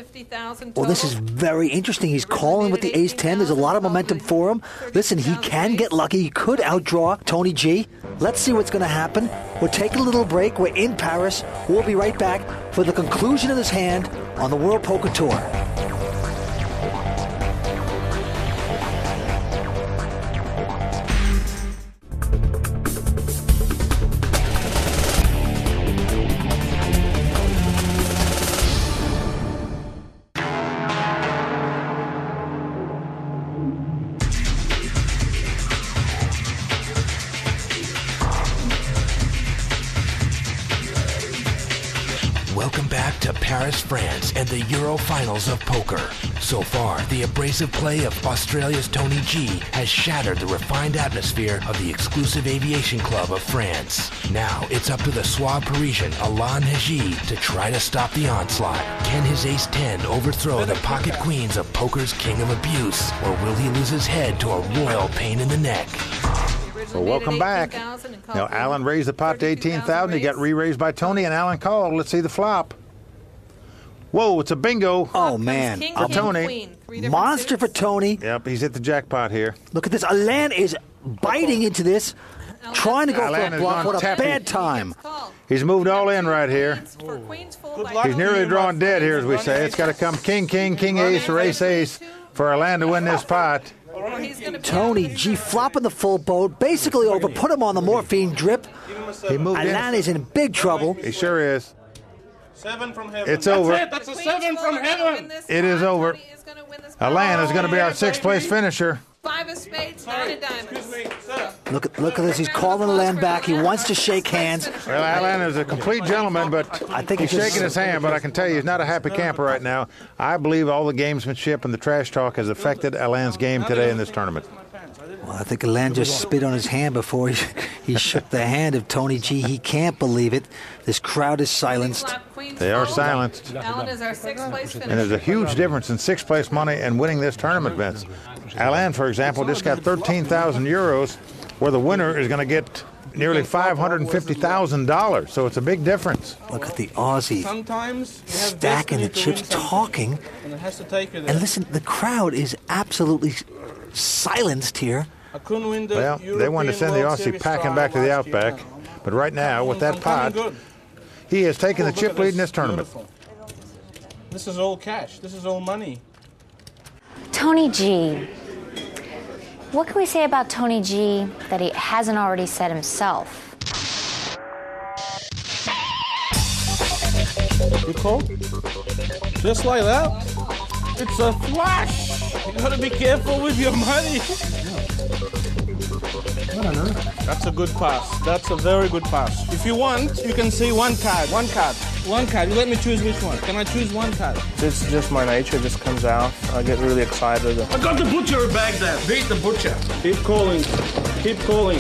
Speaker 4: Well, this is very interesting. He's calling with the ace 10. There's a lot of momentum for him. Listen, he can get lucky. He could outdraw Tony G. Let's see what's going to happen. We're taking a little break. We're in Paris. We'll be right back for the conclusion of this hand on the World Poker Tour.
Speaker 1: Welcome back to to Paris, France, and the Euro Finals of Poker. So far, the abrasive play of Australia's Tony G has shattered the refined atmosphere of the exclusive aviation club of France. Now, it's up to the suave Parisian Alain Haji to try to stop the onslaught. Can his ace-10 overthrow the pocket queens of poker's king of abuse, or will he lose his head to a royal pain in the neck?
Speaker 3: Well, welcome back. Now, Alan raised the pot to 18,000. He got re-raised by Tony, and Alan called. Let's see the flop. Whoa, it's a bingo.
Speaker 6: Oh, man.
Speaker 8: King,
Speaker 3: for
Speaker 8: King,
Speaker 3: Tony.
Speaker 8: Queen.
Speaker 6: Monster for Tony.
Speaker 3: Yep, he's hit the jackpot here.
Speaker 6: Look at this. Alain is biting into this, trying to go
Speaker 3: Alain
Speaker 6: for a
Speaker 3: has
Speaker 6: block.
Speaker 3: gone
Speaker 6: What a
Speaker 3: tappy.
Speaker 6: bad time.
Speaker 3: He's moved all in right here.
Speaker 7: luck
Speaker 3: He's
Speaker 7: to
Speaker 3: nearly
Speaker 7: you,
Speaker 3: drawn
Speaker 7: my
Speaker 3: dead
Speaker 7: friend.
Speaker 3: here, as we say. It's got to come king, king, king, ace, or ace, ace for Alain to win this pot.
Speaker 6: Tony G flopping the full boat, basically over, put him on the morphine drip.
Speaker 3: He moved
Speaker 6: Alain
Speaker 3: in.
Speaker 6: is in big trouble.
Speaker 3: He sure is.
Speaker 7: 7 from heaven.
Speaker 3: It's over.
Speaker 7: That's a 7 from heaven.
Speaker 3: It is over. Alain is going to be our sixth-place finisher.
Speaker 8: 5 of spades, 9 of diamonds.
Speaker 6: Look at this. He's calling Alain back. He wants to shake hands.
Speaker 3: Well, Alain is a complete gentleman, but
Speaker 6: I think
Speaker 3: he's
Speaker 6: he just-
Speaker 3: shaking his hand. But I can tell you, he's not a happy camper right now. I believe all the gamesmanship and the trash talk has affected Alain's game today in this tournament.
Speaker 6: Well, I think Alain just spit on his hand before he shook the hand of Tony G. He can't believe it. This crowd is silenced.
Speaker 3: They are silenced.
Speaker 8: Alan is our 6th place finisher.
Speaker 3: And there's a huge difference in sixth-place money and winning this tournament, Vince. Alain, for example, just got 13,000 euros, where the winner is going to get nearly $550,000. So it's a big difference.
Speaker 6: Look at the Aussie
Speaker 7: Sometimes you have
Speaker 6: stacking the
Speaker 7: destiny to
Speaker 6: chips,
Speaker 7: win something,
Speaker 6: talking.
Speaker 7: and it has to take you there.
Speaker 6: And listen, the crowd is absolutely silenced here.
Speaker 7: I couldn't win the
Speaker 3: Well, they wanted to send the
Speaker 7: European World
Speaker 3: Aussie
Speaker 7: Series
Speaker 3: packing
Speaker 7: trial
Speaker 3: back to the
Speaker 7: last year.
Speaker 3: Outback. But right now, with that
Speaker 7: I'm
Speaker 3: pot,
Speaker 7: coming good.
Speaker 3: he has taken the
Speaker 7: Look
Speaker 3: chip
Speaker 7: at
Speaker 3: lead in this tournament.
Speaker 7: Beautiful. This is all cash. This is all money.
Speaker 2: Tony G. What can we say about Tony G that he hasn't already said himself?
Speaker 7: You call? Just like that? It's a flash. You gotta be careful with your money. That's a good pass. That's a very good pass. If you want, you can see one card. One card. One card. You let me choose which one. Can I choose one card? It's just my nature. It just comes out. I get really excited. I got the butcher back there. Beat the butcher. Keep calling. Keep calling.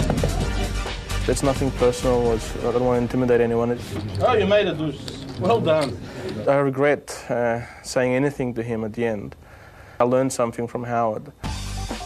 Speaker 7: It's nothing personal. I don't want to intimidate anyone. Oh, you made a deuce. Well done. I regret saying anything to him at the end. I learned something from Howard.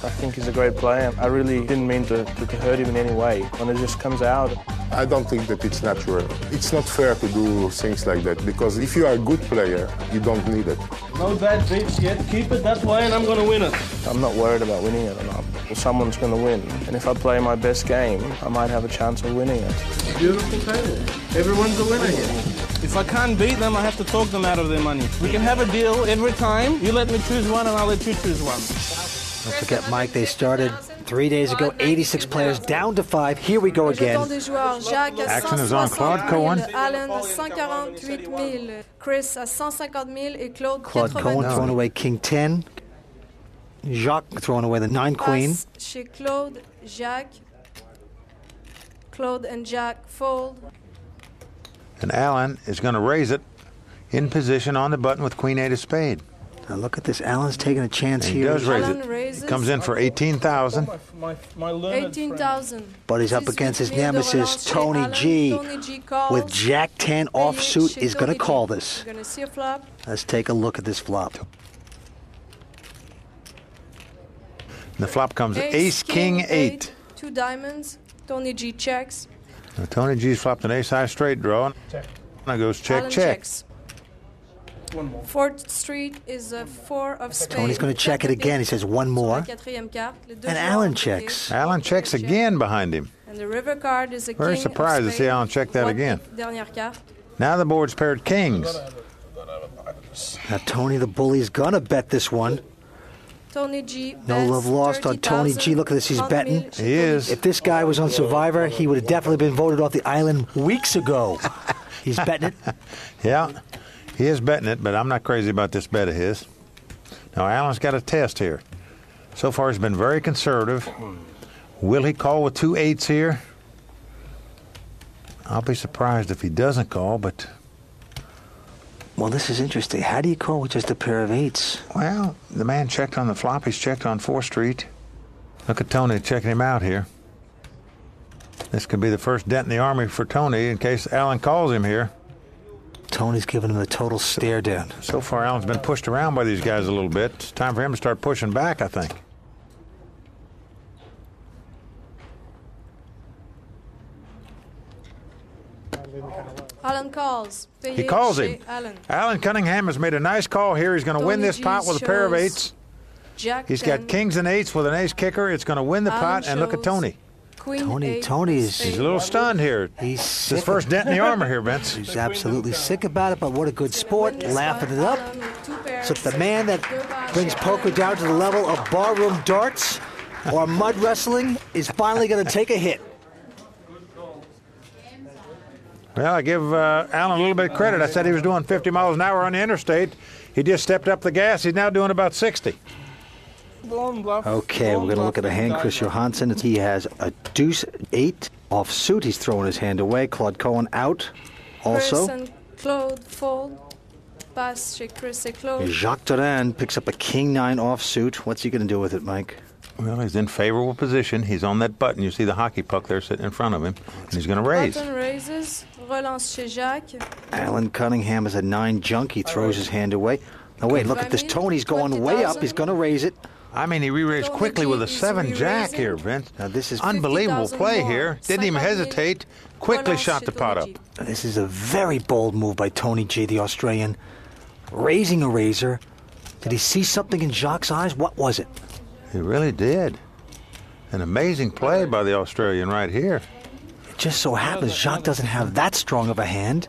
Speaker 7: I think he's a great player. I really didn't mean to hurt him in any way, and it just comes out.
Speaker 13: I don't think that it's natural. It's not fair to do things like that, because if you are a good player, you don't need it.
Speaker 7: No bad beats yet. Keep it that way, and I'm going to win it. I'm not worried about winning it or not. Someone's going to win, and if I play my best game, I might have a chance of winning it. Beautiful table. Everyone's a winner here. If I can't beat them, I have to talk them out of their money. We can have a deal every time. You let me choose one, and I'll let you choose one.
Speaker 6: Don't forget, Mike, they started 3 days ago, 86 players, down to 5. Here we go again.
Speaker 3: Action is on Claude Cohen.
Speaker 5: Alan 148,000, Chris à 150,000 et Claude
Speaker 6: Claude Cohen throwing away King 10. Jacques throwing away the 9 Queen.
Speaker 5: Passe chez Claude, Jacques. Claude and Jack fold.
Speaker 3: And Alan is going to raise it in position on the button with Queen 8 of spade.
Speaker 6: Now look at this. Alan's taking a chance
Speaker 3: And he
Speaker 6: here.
Speaker 3: does raise
Speaker 5: Alan
Speaker 3: it.
Speaker 5: raises.
Speaker 3: He comes in for 18,000.
Speaker 7: My learned
Speaker 5: 18,000.
Speaker 6: But he's up against his nemesis, Tony G. With Jack 10 offsuit, is going to call this.
Speaker 5: You're going to see a flop.
Speaker 6: Let's take a look at this flop.
Speaker 3: And the flop comes Ace, King 8.
Speaker 5: 2 diamonds. Tony G checks.
Speaker 3: Now, Tony G's flopped an ace high straight draw. Now goes check,
Speaker 5: Alan
Speaker 3: check.
Speaker 5: checks. 4th Street is a 4 of spades.
Speaker 6: Tony's going to check it again. He says one more. And Alan checks.
Speaker 3: Alan checks again behind him.
Speaker 5: And the river card is a
Speaker 3: Very
Speaker 5: king
Speaker 3: surprised
Speaker 5: of
Speaker 3: to see
Speaker 5: spades.
Speaker 3: Alan check that again.
Speaker 5: Dernière carte.
Speaker 3: Now the board's paired kings.
Speaker 6: Now Tony the Bully's going to bet this one.
Speaker 5: Tony G.
Speaker 6: No
Speaker 5: bets
Speaker 6: love lost on Tony G.
Speaker 5: 30,000,
Speaker 6: Look at this. He's
Speaker 5: 30,000
Speaker 6: betting.
Speaker 5: chez
Speaker 3: He is.
Speaker 6: If this guy was on Survivor, he would have definitely been voted off the island weeks ago. He's betting it.
Speaker 3: Yeah, he is betting it, but I'm not crazy about this bet of his. Now, Alan's got a test here. So far, he's been very conservative. Will he call with 2 8s here? I'll be surprised if he doesn't call, but
Speaker 6: Well, this is interesting. How do you call with just a pair of eights?
Speaker 3: Well, the man checked on the flop. He's checked on 4th Street. Look at Tony checking him out here. This could be the first dent in the army for Tony in case Alan calls him here.
Speaker 6: Tony's giving him a total stare down.
Speaker 3: So far, Alan's been pushed around by these guys a little bit. It's time for him to start pushing back, I think.
Speaker 5: Alan calls.
Speaker 3: He calls him.
Speaker 5: Alan.
Speaker 3: Alan Cunningham has made a nice call here. He's going to win this pot with a pair of eights. He's got kings and eights with an ace kicker. It's going to win the pot, and look at Tony.
Speaker 6: Tony is...
Speaker 3: He's a little stunned here.
Speaker 6: He's
Speaker 3: his first dent in the armor here, Vince.
Speaker 6: He's absolutely sick about it, but what a good sport, laughing it up. So if the man that brings poker down to the level of barroom darts or mud wrestling is finally going to take a hit.
Speaker 3: Well, I give Alan a little bit of credit. I said he was doing 50 miles an hour on the interstate. He just stepped up the gas. He's now doing about 60.
Speaker 6: Okay, we're going to look at a hand, Chris Johansson. He has a deuce 8 offsuit. He's throwing his hand away. Claude Cohen out also.
Speaker 5: Chris and Claude fold. Pass chez Chris et Claude.
Speaker 6: Jacques Duran picks up a king 9 offsuit. What's he going to do with it, Mike?
Speaker 3: Well, he's in favorable position. He's on that button. You see the hockey puck there sitting in front of him, and he's going to raise.
Speaker 5: Button raises. Relance chez Jacques.
Speaker 6: Alan Cunningham has a 9 junk. He throws his hand away. Now wait, look at this. Tony's going way up. He's going to raise it.
Speaker 3: I mean, he re-raised quickly with a 7 jack here, Vince.
Speaker 6: Now this is
Speaker 3: unbelievable play here. Didn't even hesitate. Quickly shot the pot up.
Speaker 6: This is a very bold move by Tony G, the Australian. Raising a razor. Did he see something in Jacques' eyes? What was it?
Speaker 3: He really did. An amazing play by the Australian right here.
Speaker 6: It just so happens Jacques doesn't have that strong of a hand.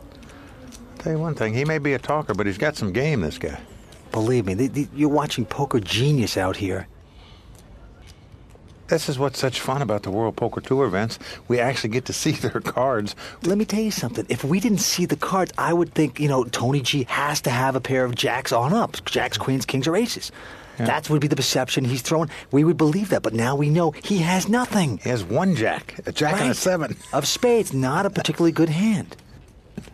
Speaker 3: I'll tell you one thing, he may be a talker, but he's got some game, this guy.
Speaker 6: Believe me, you're watching poker genius out here.
Speaker 3: This is what's such fun about the World Poker Tour events. We actually get to see their cards.
Speaker 6: Let me tell you something. If we didn't see the cards, I would think, Tony G has to have a pair of jacks on up. Jacks, queens, kings, or aces. Yeah. That would be the perception he's throwing. We would believe that, but now we know he has nothing.
Speaker 3: He has 1 jack, a jack and a 7.
Speaker 6: Of spades, not a particularly good hand.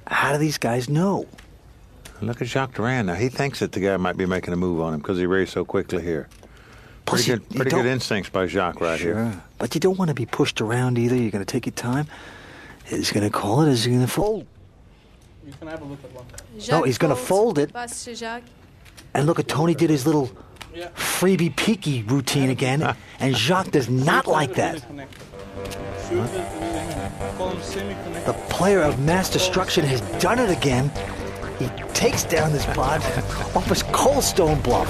Speaker 6: How do these guys know?
Speaker 3: Look at Jacques Duran now. He thinks that the guy might be making a move on him because he raised so quickly here. Pretty good instincts by Jacques right here.
Speaker 6: But you don't want to be pushed around either. You're going to take your time. Is he going to call it? Is he going to fold?
Speaker 7: You can have a look at one.
Speaker 6: No, he's going to fold it. And look at Tony did his little freebie peeky routine again, and Jacques does not like that. The player of mass destruction has done it again. He takes down this pot off his cold stone bluff.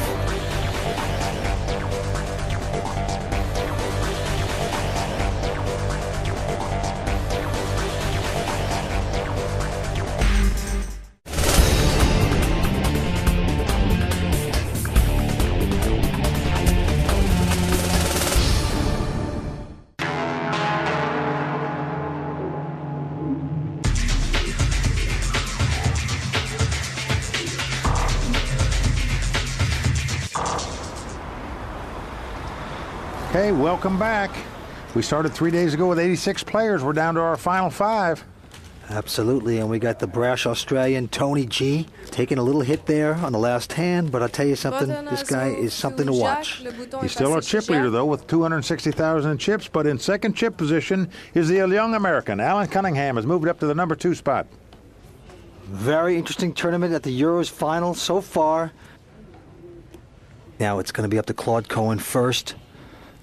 Speaker 3: Okay, welcome back. We started 3 days ago with 86 players. We're down to our final 5.
Speaker 6: Absolutely, and we got the brash Australian Tony G taking a little hit there on the last hand, but I'll tell you something, this guy is something to watch.
Speaker 3: He's still our chip leader, though, with 260,000 in chips, but in second chip position is the young American. Alan Cunningham has moved up to the number 2 spot.
Speaker 6: Very interesting tournament at the Euros final so far. Now it's going to be up to Claude Cohen first.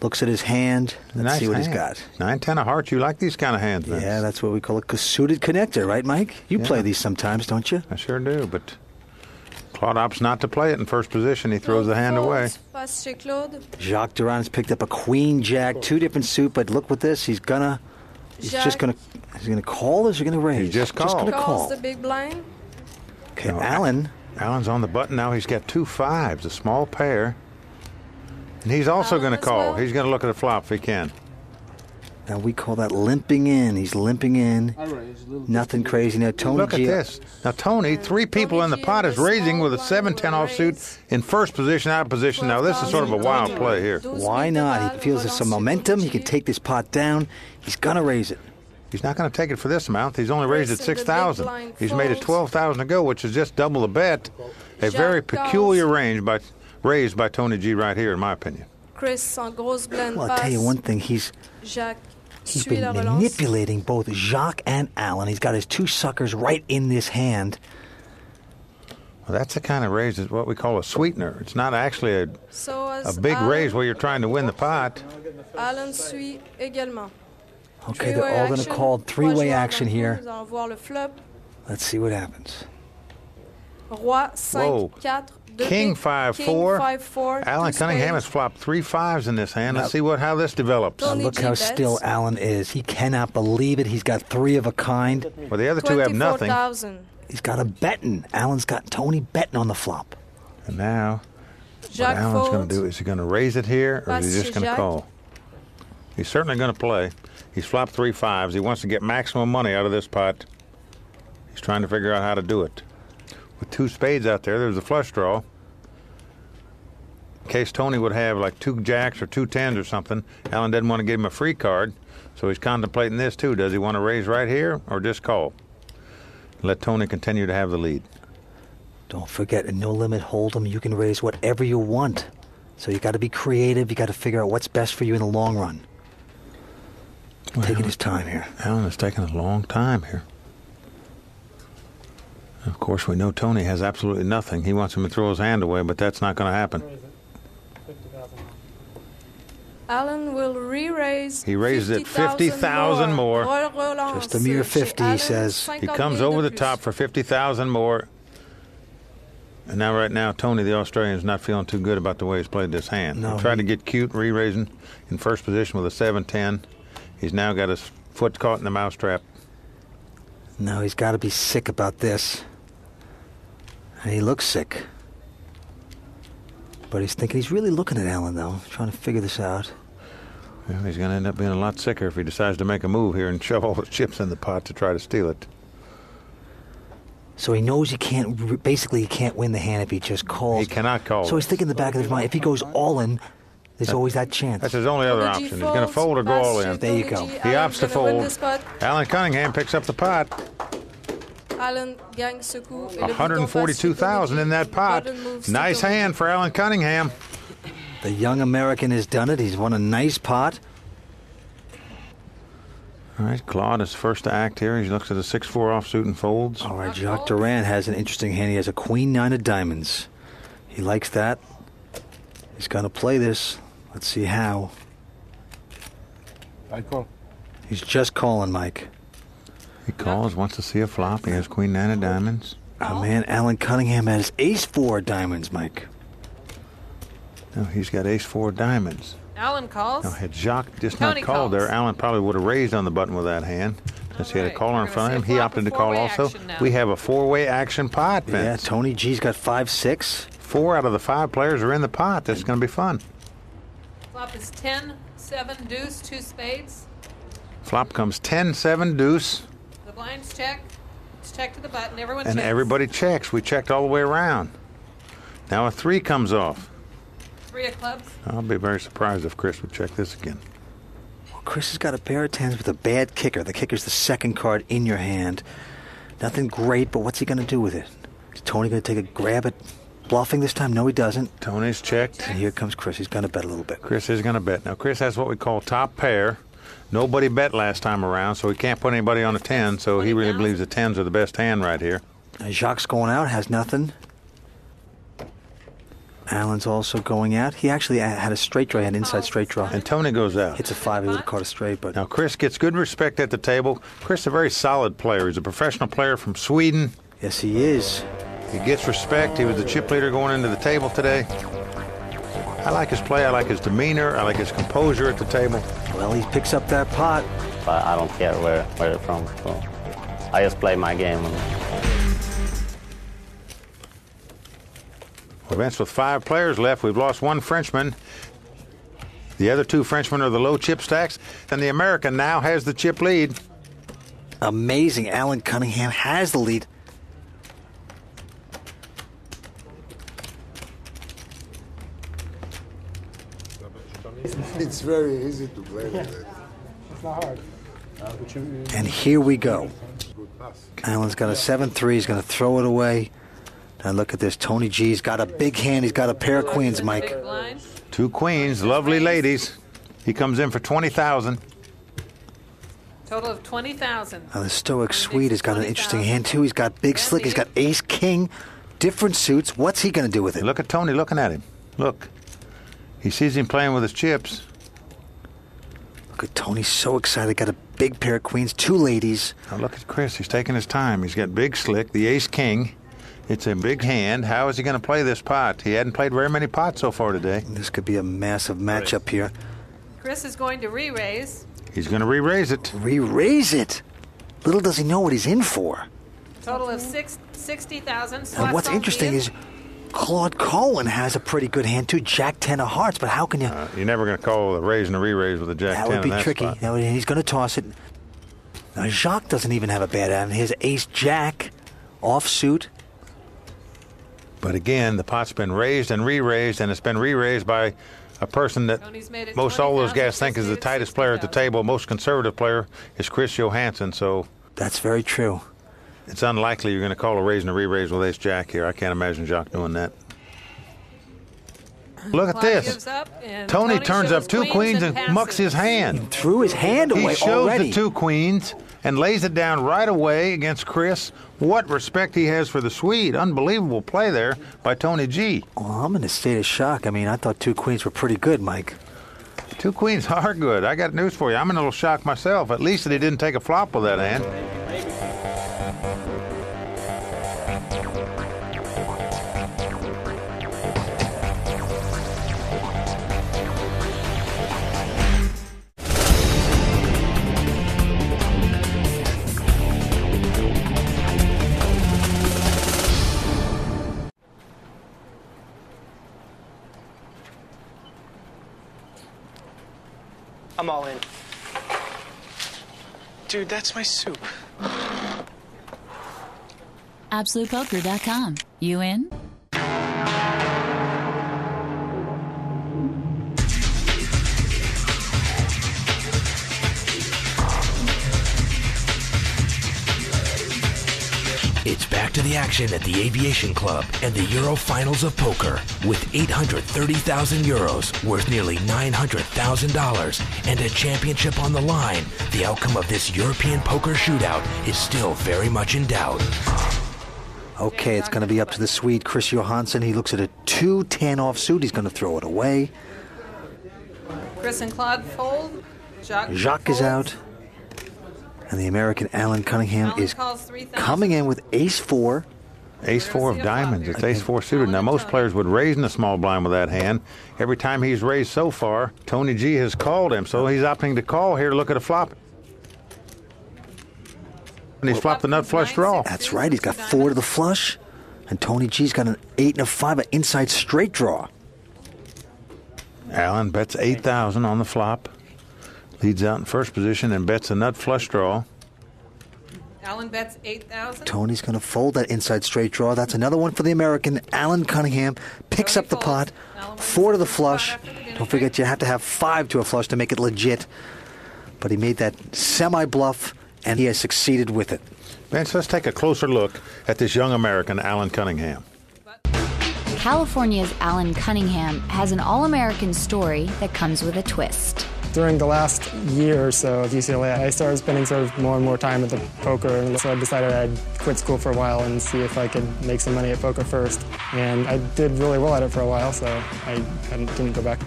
Speaker 6: Looks at his hand. Let's see what he's got.
Speaker 3: 9-10 of hearts. You like these kind of hands, Vince.
Speaker 6: Yeah, that's what we call a suited connector, right, Mike? You play these sometimes, don't you?
Speaker 3: I sure do, but Claude opts not to play it in first position. He throws the hand away.
Speaker 6: Jacques Duran's picked up a queen jack, 2 different suit, but look with this. He's gonna call or is he gonna raise?
Speaker 3: He just called.
Speaker 6: Just gonna call.
Speaker 5: The big blind.
Speaker 6: Okay, Alan's
Speaker 3: on the button now. He's got 2 5s, a small pair. And he's also going to call. He's going to look at the flop if he can.
Speaker 6: Now we call that limping in. He's limping in. Nothing crazy. Now Tony
Speaker 3: Look at this. Now Tony, 3 people in the pot, is raising with a 7-10 offsuit in first position, out of position. Now this is sort of a wild play here.
Speaker 6: Why not? He feels there's some momentum. He can take this pot down. He's going to raise it.
Speaker 3: He's not going to take it for this amount. He's only raised it 6,000. He's made it 12,000 to go, which is just double the bet. A very peculiar raise by Tony G right here, in my opinion.
Speaker 5: Chris en grosse blinde
Speaker 4: Well, I'll tell you one thing. He's been manipulating both Jacques and Alan. He's got his two suckers right in this hand.
Speaker 3: Well, that's the kind of raise that's what we call a sweetener. It's not actually a big raise where you're trying to win the pot.
Speaker 5: Alan suit également.
Speaker 4: Okay, they're all going to call three-way action here. Let's see what happens.
Speaker 5: Roi 5 4.
Speaker 3: King 5-4. Alan Cunningham has flopped 3 5s in this hand. Let's see how this develops.
Speaker 4: Now look how still Alan is. He cannot believe it. He's got 3 of a kind.
Speaker 3: Well, the other two have nothing.
Speaker 4: He's got a betting. Alan's got Tony betting on the flop.
Speaker 3: And now, what Alan's going to do, is he going to raise it here, or is he just going to call? He's certainly going to play. He's flopped 3 5s. He wants to get maximum money out of this pot. He's trying to figure out how to do it. With 2 spades out there, there's a flush draw. In case Tony would have like 2 jacks or 2 10s or something, Alan doesn't want to give him a free card, so he's contemplating this too. Does he want to raise right here or just call? Let Tony continue to have the lead.
Speaker 4: Don't forget, in No Limit Hold'em, you can raise whatever you want. So you got to be creative. You got to figure out what's best for you in the long run. Well, taking his time here.
Speaker 3: Alan is taking a long time here. Of course, we know Tony has absolutely nothing. He wants him to throw his hand away, but that's not going to happen.
Speaker 5: Alan will re-raise.
Speaker 3: He raised it 50,000 more.
Speaker 4: Just a mere 50, he says.
Speaker 3: He comes over the top for 50,000 more. And now, right now, Tony, the Australian, is not feeling too good about the way he's played this hand.
Speaker 4: No,
Speaker 3: he tried to get cute, re-raising in first position with a 7-10. He's now got his foot caught in the mousetrap.
Speaker 4: No, he's got to be sick about this. And he looks sick. But he's thinking, he's really looking at Alan, though, trying to figure this out.
Speaker 3: Well, he's going to end up being a lot sicker if he decides to make a move here and shove all the chips in the pot to try to steal it.
Speaker 4: So he knows he can't, basically he can't win the hand if he just calls.
Speaker 3: He cannot call.
Speaker 4: So he's thinking in the back of his mind, if he goes all in, there's always that chance.
Speaker 3: That's his only other option. He's going to fold or go all in.
Speaker 4: There you go.
Speaker 3: He opts to fold. Alan Cunningham picks up the pot.
Speaker 5: Alan gagne ce coup.
Speaker 3: 142,000 in that pot. Nice hand for Alan Cunningham.
Speaker 4: The young American has done it. He's won a nice pot.
Speaker 3: All right, Claude is first to act here. He looks at a 6-4 offsuit and folds.
Speaker 4: All right, Jacques Durand has an interesting hand. He has a Queen 9 of diamonds. He likes that. He's going to play this. Let's see how.
Speaker 13: I call.
Speaker 4: He's just calling, Mike.
Speaker 3: He calls, wants to see a flop. He has Queen 9 of diamonds.
Speaker 4: Oh, man, Alan Cunningham has Ace-4 diamonds, Mike.
Speaker 3: No, he's got Ace-4 diamonds.
Speaker 8: Alan calls.
Speaker 3: Now, had Jacques just
Speaker 8: Tony
Speaker 3: not called
Speaker 8: calls.
Speaker 3: there, Alan probably would have raised on the button with that hand. Since he had a caller in front of him, he opted to call also. We have a 4-way action pot, Vince.
Speaker 4: Yeah, Tony G's got 5-6.
Speaker 3: 4 out of the 5 players are in the pot. That's going to be fun.
Speaker 8: Flop is 10, 7, deuce, 2 spades.
Speaker 3: Flop comes 10, 7, deuce.
Speaker 8: The blinds check. It's checked to the button. Everyone
Speaker 3: And
Speaker 8: checks.
Speaker 3: everybody checks. We checked all the way around. Now a 3 comes off.
Speaker 8: 3 of clubs.
Speaker 3: I'll be very surprised if Chris would check this again.
Speaker 4: Well, Chris has got a pair of 10s with a bad kicker. The kicker's the second card in your hand. Nothing great, but what's he going to do with it? Is Tony going to take a grab at bluffing this time? No, he doesn't.
Speaker 3: Tony's checked.
Speaker 4: And here comes Chris. He's going to bet a little bit.
Speaker 3: Chris is going to bet. Now, Chris has what we call top pair. Nobody bet last time around, so he can't put anybody on a 10, so he really believes the 10s are the best hand right here.
Speaker 4: Now, Jacques going out, has nothing. Alan's also going out. He actually had a straight draw, an inside straight draw.
Speaker 3: And Tony goes out.
Speaker 4: Hits a 5, he would have caught a straight, but...
Speaker 3: Now, Chris gets good respect at the table. Chris is a very solid player. He's a professional player from Sweden.
Speaker 4: Yes, he is.
Speaker 3: He gets respect. He was the chip leader going into the table today. I like his play. I like his demeanor. I like his composure at the table.
Speaker 4: Well, he picks up that pot.
Speaker 14: But I don't care where it's from. So I just play my game.
Speaker 3: Events with 5 players left. We've lost 1 Frenchman. The other 2 Frenchmen are the low chip stacks. And the American now has the chip lead.
Speaker 4: Amazing. Alan Cunningham has the lead.
Speaker 13: It's very easy to play with it.
Speaker 7: It's not hard.
Speaker 4: And here we go. Alan's got a 7-3. He's going to throw it away. Now look at this. Tony G's got a big hand. He's got a pair of queens, Mike.
Speaker 3: 2 queens, lovely ladies. He comes in for 20,000.
Speaker 8: Total of 20,000.
Speaker 4: Now the stoic Swede has got an interesting hand too. He's got big slick. He's got ace king, different suits. What's he going to do with it?
Speaker 3: Look at Tony looking at him. Look. He sees him playing with his chips.
Speaker 4: Look at Tony, so excited. Got a big pair of queens, 2 ladies.
Speaker 3: Now look at Chris. He's taking his time. He's got big slick, the ace king. It's a big hand. How is he going to play this pot? He hadn't played very many pots so far today.
Speaker 4: This could be a massive matchup here.
Speaker 8: Chris is going to re-raise.
Speaker 3: He's going to re-raise it.
Speaker 4: Re-raise it? Little does he know what he's in for.
Speaker 8: Total of 60,000.
Speaker 4: And what's interesting is Claude Cohen has a pretty good hand too, Jack 10 of hearts, but how can you...
Speaker 3: You're never going to call a raise and a re-raise with a Jack 10
Speaker 4: That would be
Speaker 3: in that
Speaker 4: tricky.
Speaker 3: spot.
Speaker 4: He's going to toss it. Now Jacques doesn't even have a bad hand. Here's ace Jack, offsuit.
Speaker 3: But again, the pot's been raised and re-raised, and it's been re-raised by a person that most all those guys think is the tightest player at the table. Most conservative player is Chris Johansson, so...
Speaker 4: That's very true.
Speaker 3: It's unlikely you're going to call a raise and a re-raise with ace Jack here. I can't imagine Jacques doing that. Look at this. Tony turns up 2 queens and mucks his hand.
Speaker 4: He threw his hand away
Speaker 3: He shows
Speaker 4: already.
Speaker 3: the 2 queens and lays it down right away against Chris. What respect he has for the Swede. Unbelievable play there by Tony G.
Speaker 4: Well, I'm in a state of shock. I mean, I thought 2 queens were pretty good, Mike.
Speaker 3: 2 queens are good. I got news for you. I'm in a little shock myself. At least that he didn't take a flop with that hand.
Speaker 15: I'm all in. Dude, that's my soup.
Speaker 16: AbsolutePoker.com. You in?
Speaker 1: It's back to the action at the Aviation Club and the Euro Finals of Poker with 830,000 euros worth nearly $900,000 and a championship on the line. The outcome of this European poker shootout is still very much in doubt.
Speaker 4: Okay, it's going to be up to the Swede, Chris Johansson. He looks at a 2-10 offsuit. He's going to throw it away.
Speaker 8: Chris and Claude fold.
Speaker 4: Jacques is out. And the American Alan Cunningham is coming in with ace-4.
Speaker 3: Ace-4 of diamonds. It's ace-4 suited. Now, most players would raise in the small blind with that hand. Every time he's raised so far, Tony G has called him, so he's opting to call here to look at a flop. And he's flopped the nut flush draw.
Speaker 4: That's right. He's got 4 to the flush. And Tony G's got an 8 and a 5, an inside straight draw.
Speaker 3: Alan bets 8,000 on the flop. Leads out in first position and bets a nut flush draw.
Speaker 8: Alan bets 8,000.
Speaker 4: Tony's going to fold that inside straight draw. That's another one for the American. Alan Cunningham picks up the pot. 4 to the flush. Don't forget, you have to have 5 to a flush to make it legit. But he made that semi-bluff, and he has succeeded with it.
Speaker 3: Vince, let's take a closer look at this young American, Alan Cunningham.
Speaker 2: California's Alan Cunningham has an all-American story that comes with a twist.
Speaker 10: During the last year or so of UCLA, I started spending sort of more and more time at the poker, and so I decided I'd quit school for a while and see if I could make some money at poker first. And I did really well at it for a while, so I didn't go back.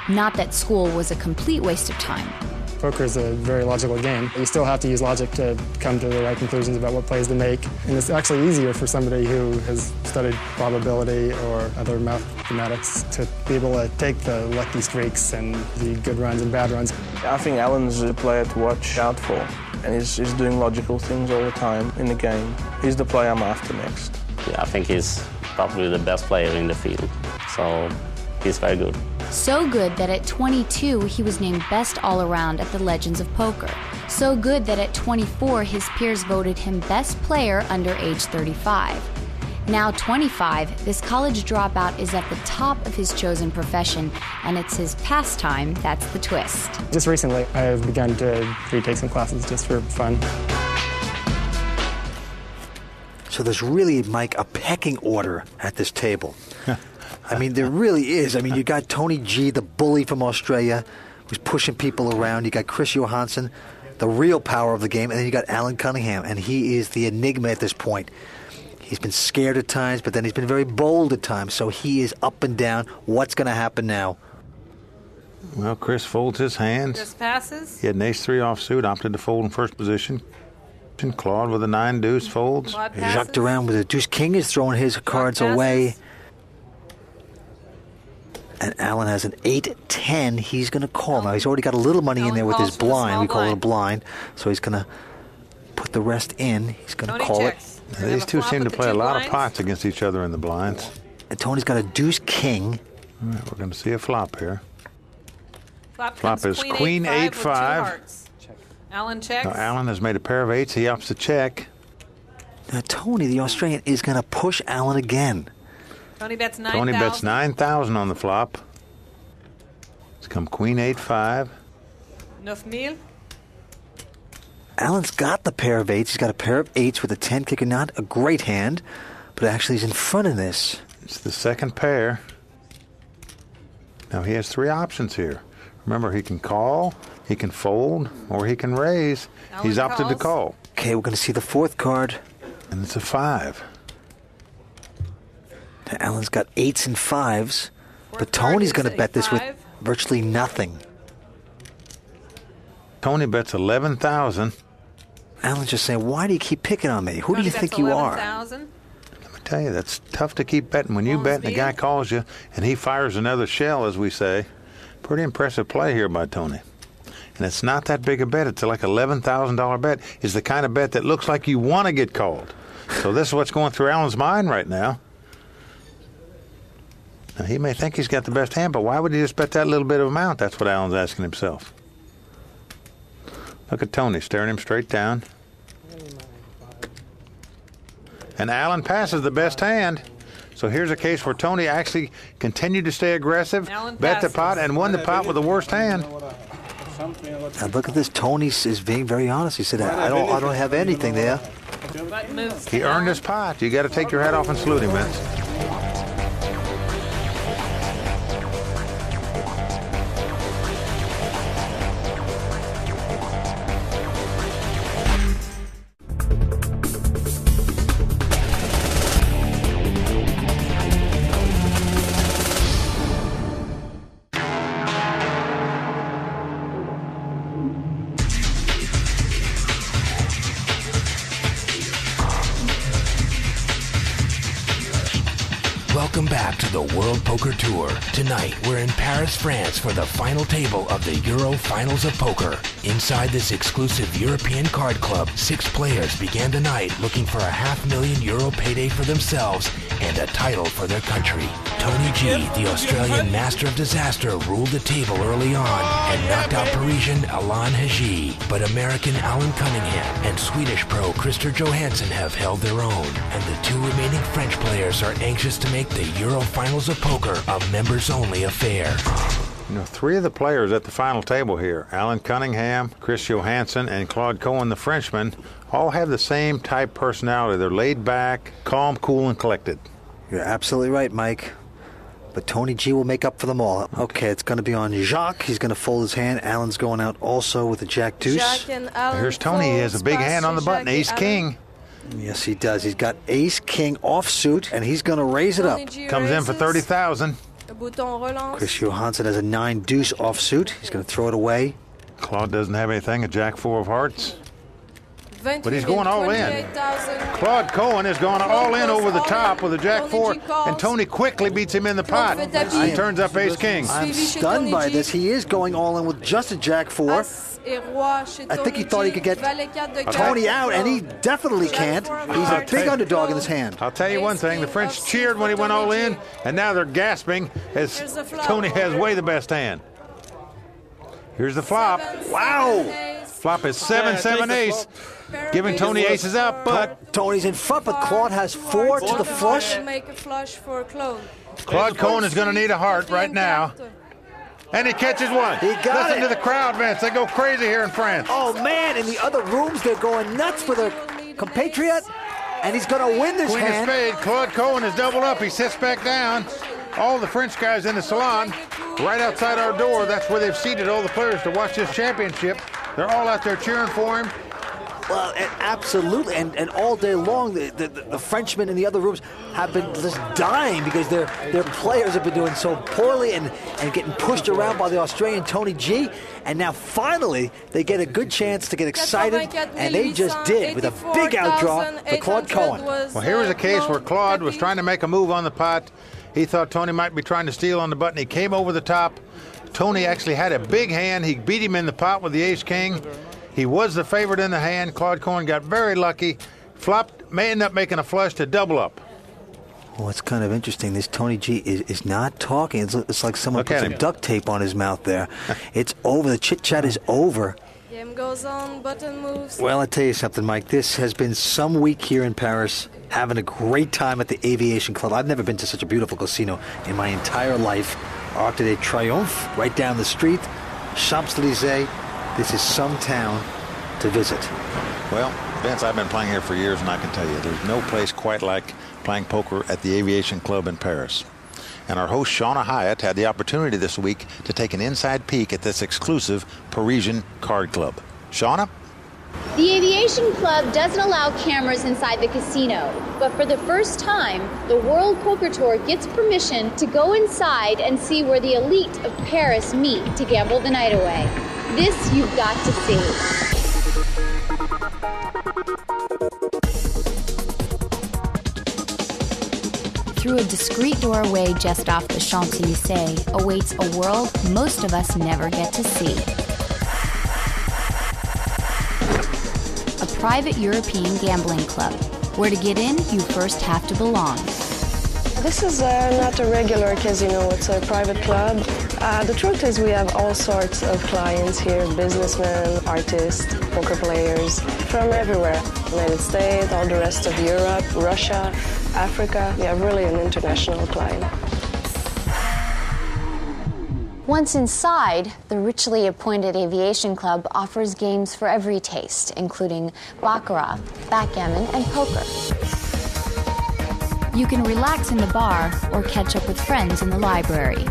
Speaker 2: Not that school was a complete waste of time.
Speaker 10: Poker is a very logical game. You still have to use logic to come to the right conclusions about what plays to make. And it's actually easier for somebody who has studied probability or other mathematics to be able to take the lucky streaks and the good runs and bad runs.
Speaker 7: I think Alan's a player to watch out for, and he's doing logical things all the time in the game. He's the player I'm after next.
Speaker 14: Yeah, I think he's probably the best player in the field, so he's very good.
Speaker 2: So good that at 22, he was named best all-around at the Legends of Poker. So good that at 24, his peers voted him best player under age 35.
Speaker 15: Now 25, this college dropout is at the top of his chosen profession, and it's his pastime that's the twist.
Speaker 10: Just recently, I have begun to retake some classes just for fun.
Speaker 6: So there's really, Mike, a pecking order at this table. I mean, there really is. I mean, you got Tony G, the bully from Australia, who's pushing people around. You got Chris Johansson, the real power of the game. And then you got Alan Cunningham, and he is the enigma at this point. He's been scared at times, but then he's been very bold at times. So he is up and down. What's going to happen now?
Speaker 3: Well, Chris folds his hands.
Speaker 8: Just passes.
Speaker 3: He had an ace-3 offsuit, opted to fold in first position. Claude with a 9-deuce folds.
Speaker 6: Jacques Durand with a deuce-king is throwing his cards away. And Alan has an 8-10. He's going to call now. He's already got a little money in there with his blind. We call it a blind. So he's going to put the rest in. He's going to call it.
Speaker 3: Now, these two seem to play a lot of pots against each other in the blinds.
Speaker 6: And Tony's got a deuce-king.
Speaker 3: All right, we're going to see a flop here.
Speaker 8: Flop
Speaker 3: is Queen 8-5.
Speaker 8: Alan checks.
Speaker 3: Now, Alan has made a pair of 8s. He opts to check.
Speaker 6: Now, Tony, the Australian, is going to push Alan again.
Speaker 8: Tony bets 9,000.
Speaker 3: Tony bets 9,000 on the flop. It's come Queen 8-5.
Speaker 8: 9,000.
Speaker 6: Alan's got the pair of 8s. He's got a pair of 8s with a 10 kicker. Not a great hand, but actually he's in front of this.
Speaker 3: It's the second pair. Now, he has 3 options here. Remember, he can call, he can fold, or he can raise.
Speaker 8: Alan
Speaker 3: He's opted to call.
Speaker 6: Okay, we're going to see the fourth card.
Speaker 3: And it's a 5.
Speaker 6: Now, Alan's got 8s and 5s, but Tony's going to bet this with virtually nothing.
Speaker 3: Tony bets 11,000.
Speaker 6: Alan's just saying, why do you keep picking on me? Who do you think you are?
Speaker 8: 11,000.
Speaker 3: Let me tell you, that's tough to keep betting. When you bet and the guy calls you and he fires another shell, as we say, pretty impressive play here by Tony. And it's not that big a bet. It's like $11,000 bet. It's the kind of bet that looks like you want to get called. So this is what's going through Alan's mind right now. Now, he may think he's got the best hand, but why would he just bet that little bit of amount? That's what Alan's asking himself. Look at Tony staring him straight down. And Alan passes the best hand. So here's a case where Tony actually continued to stay aggressive, bet the pot, and won the pot with the worst hand.
Speaker 6: Now look at this. Tony is being very honest. He said, I don't have anything there.
Speaker 3: He earned his pot. You got to take your hat off and salute him, Vince.
Speaker 1: Welcome back to the World Poker Tour. Tonight, we're in Paris, France for the final table of the Euro Finals of Poker. Inside this exclusive European card club, 6 players began the night looking for a €500,000 payday for themselves and a title for their country. Tony G, the Australian master of disaster, ruled the table early on and knocked out Parisian Alain Haji. But American Alan Cunningham and Swedish pro Christer Johansson have held their own, and the 2 remaining French players are anxious to make the Euro Finals of Poker a members-only affair.
Speaker 3: You know, 3 of the players at the final table here, Alan Cunningham, Chris Johansson, and Claude Cohen, the Frenchman, all have the same type personality. They're laid back, calm, cool, and collected.
Speaker 6: You're absolutely right, Mike. But Tony G will make up for them all. Okay, it's going to be on Jacques. He's going to fold his hand. Alan's going out also with a Jack Deuce.
Speaker 3: Here's Tony. He has a big hand on the button, Ace King.
Speaker 6: Yes, he does. He's got Ace King offsuit, and he's going to raise it up.
Speaker 3: Comes in for 30,000.
Speaker 6: Chris Johansson has a 9 deuce offsuit. He's going to throw it away.
Speaker 3: Claude doesn't have anything. A Jack 4 of hearts. But he's going all in. Claude Cohen is going all in over the top with a Jack 4, and Tony quickly beats him in the pot. He turns up Ace King.
Speaker 6: I'm stunned by this. He is going all in with just a Jack 4. I think he thought he could get Tony out, and he definitely can't. He's a big underdog in this hand.
Speaker 3: I'll tell you one thing. The French cheered when he went all in, and now they're gasping as Tony has way the best hand. Here's the flop.
Speaker 6: Wow.
Speaker 3: Flop is 7-7 ace, giving Tony aces up, but
Speaker 6: Tony's in front, but Claude has 4 to the flush.
Speaker 5: Make a flush for Claude.
Speaker 3: Claude Cohen is going to need a heart right now. And he catches one.
Speaker 6: He got
Speaker 3: Listen
Speaker 6: it.
Speaker 3: to the crowd, Vince. They go crazy here in France.
Speaker 6: Oh, man, in the other rooms, they're going nuts for their compatriot. And he's going to win this
Speaker 3: Queen
Speaker 6: hand.
Speaker 3: of spade. Claude Cohen is doubled up. He sits back down. All the French guys in the salon, right outside our door, that's where they've seated all the players to watch this championship. They're all out there cheering for him.
Speaker 6: Well, absolutely, and all day long, the Frenchmen in the other rooms have been just dying because their players have been doing so poorly and getting pushed around by the Australian Tony G. And now finally, they get a good chance to get excited, and they just did with a big outdraw for Claude Cohen.
Speaker 3: Well, here was a case where Claude was trying to make a move on the pot. He thought Tony might be trying to steal on the button. He came over the top. Tony actually had a big hand. He beat him in the pot with the ace-king. He was the favorite in the hand. Claude Cohen got very lucky. Flopped, may end up making a flush to double up.
Speaker 6: Well, it's kind of interesting. This Tony G is not talking. It's like someone put some duct tape on his mouth there. It's over. The chit-chat is over.
Speaker 5: Game goes on, button moves.
Speaker 6: Well, I tell you something, Mike. This has been some week here in Paris. Having a great time at the Aviation Club. I've never been to such a beautiful casino in my entire life. Arc de Triomphe, right down the street. Champs-Élysées. This is some town to visit.
Speaker 3: Well, Vince, I've been playing here for years, and I can tell you, there's no place quite like playing poker at the Aviation Club in Paris. And our host, Shauna Hyatt, had the opportunity this week to take an inside peek at this exclusive Parisian card club. Shauna?
Speaker 16: The Aviation Club doesn't allow cameras inside the casino, but for the first time, the World Poker Tour gets permission to go inside and see where the elite of Paris meet to gamble the night away. This you've got to see.
Speaker 15: Through a discreet doorway just off the Champs-Élysées awaits a world most of us never get to see. A private European gambling club, where to get in, you first have to belong.
Speaker 11: This is not a regular casino, it's a private club. The truth is we have all sorts of clients here, businessmen, artists, poker players, from everywhere. United States, all the rest of Europe, Russia, Africa. We have really an international client.
Speaker 2: Once inside, the richly appointed Aviation Club offers games for every taste, including baccarat, backgammon, and poker.
Speaker 15: You can relax in the bar or catch up with friends in the library.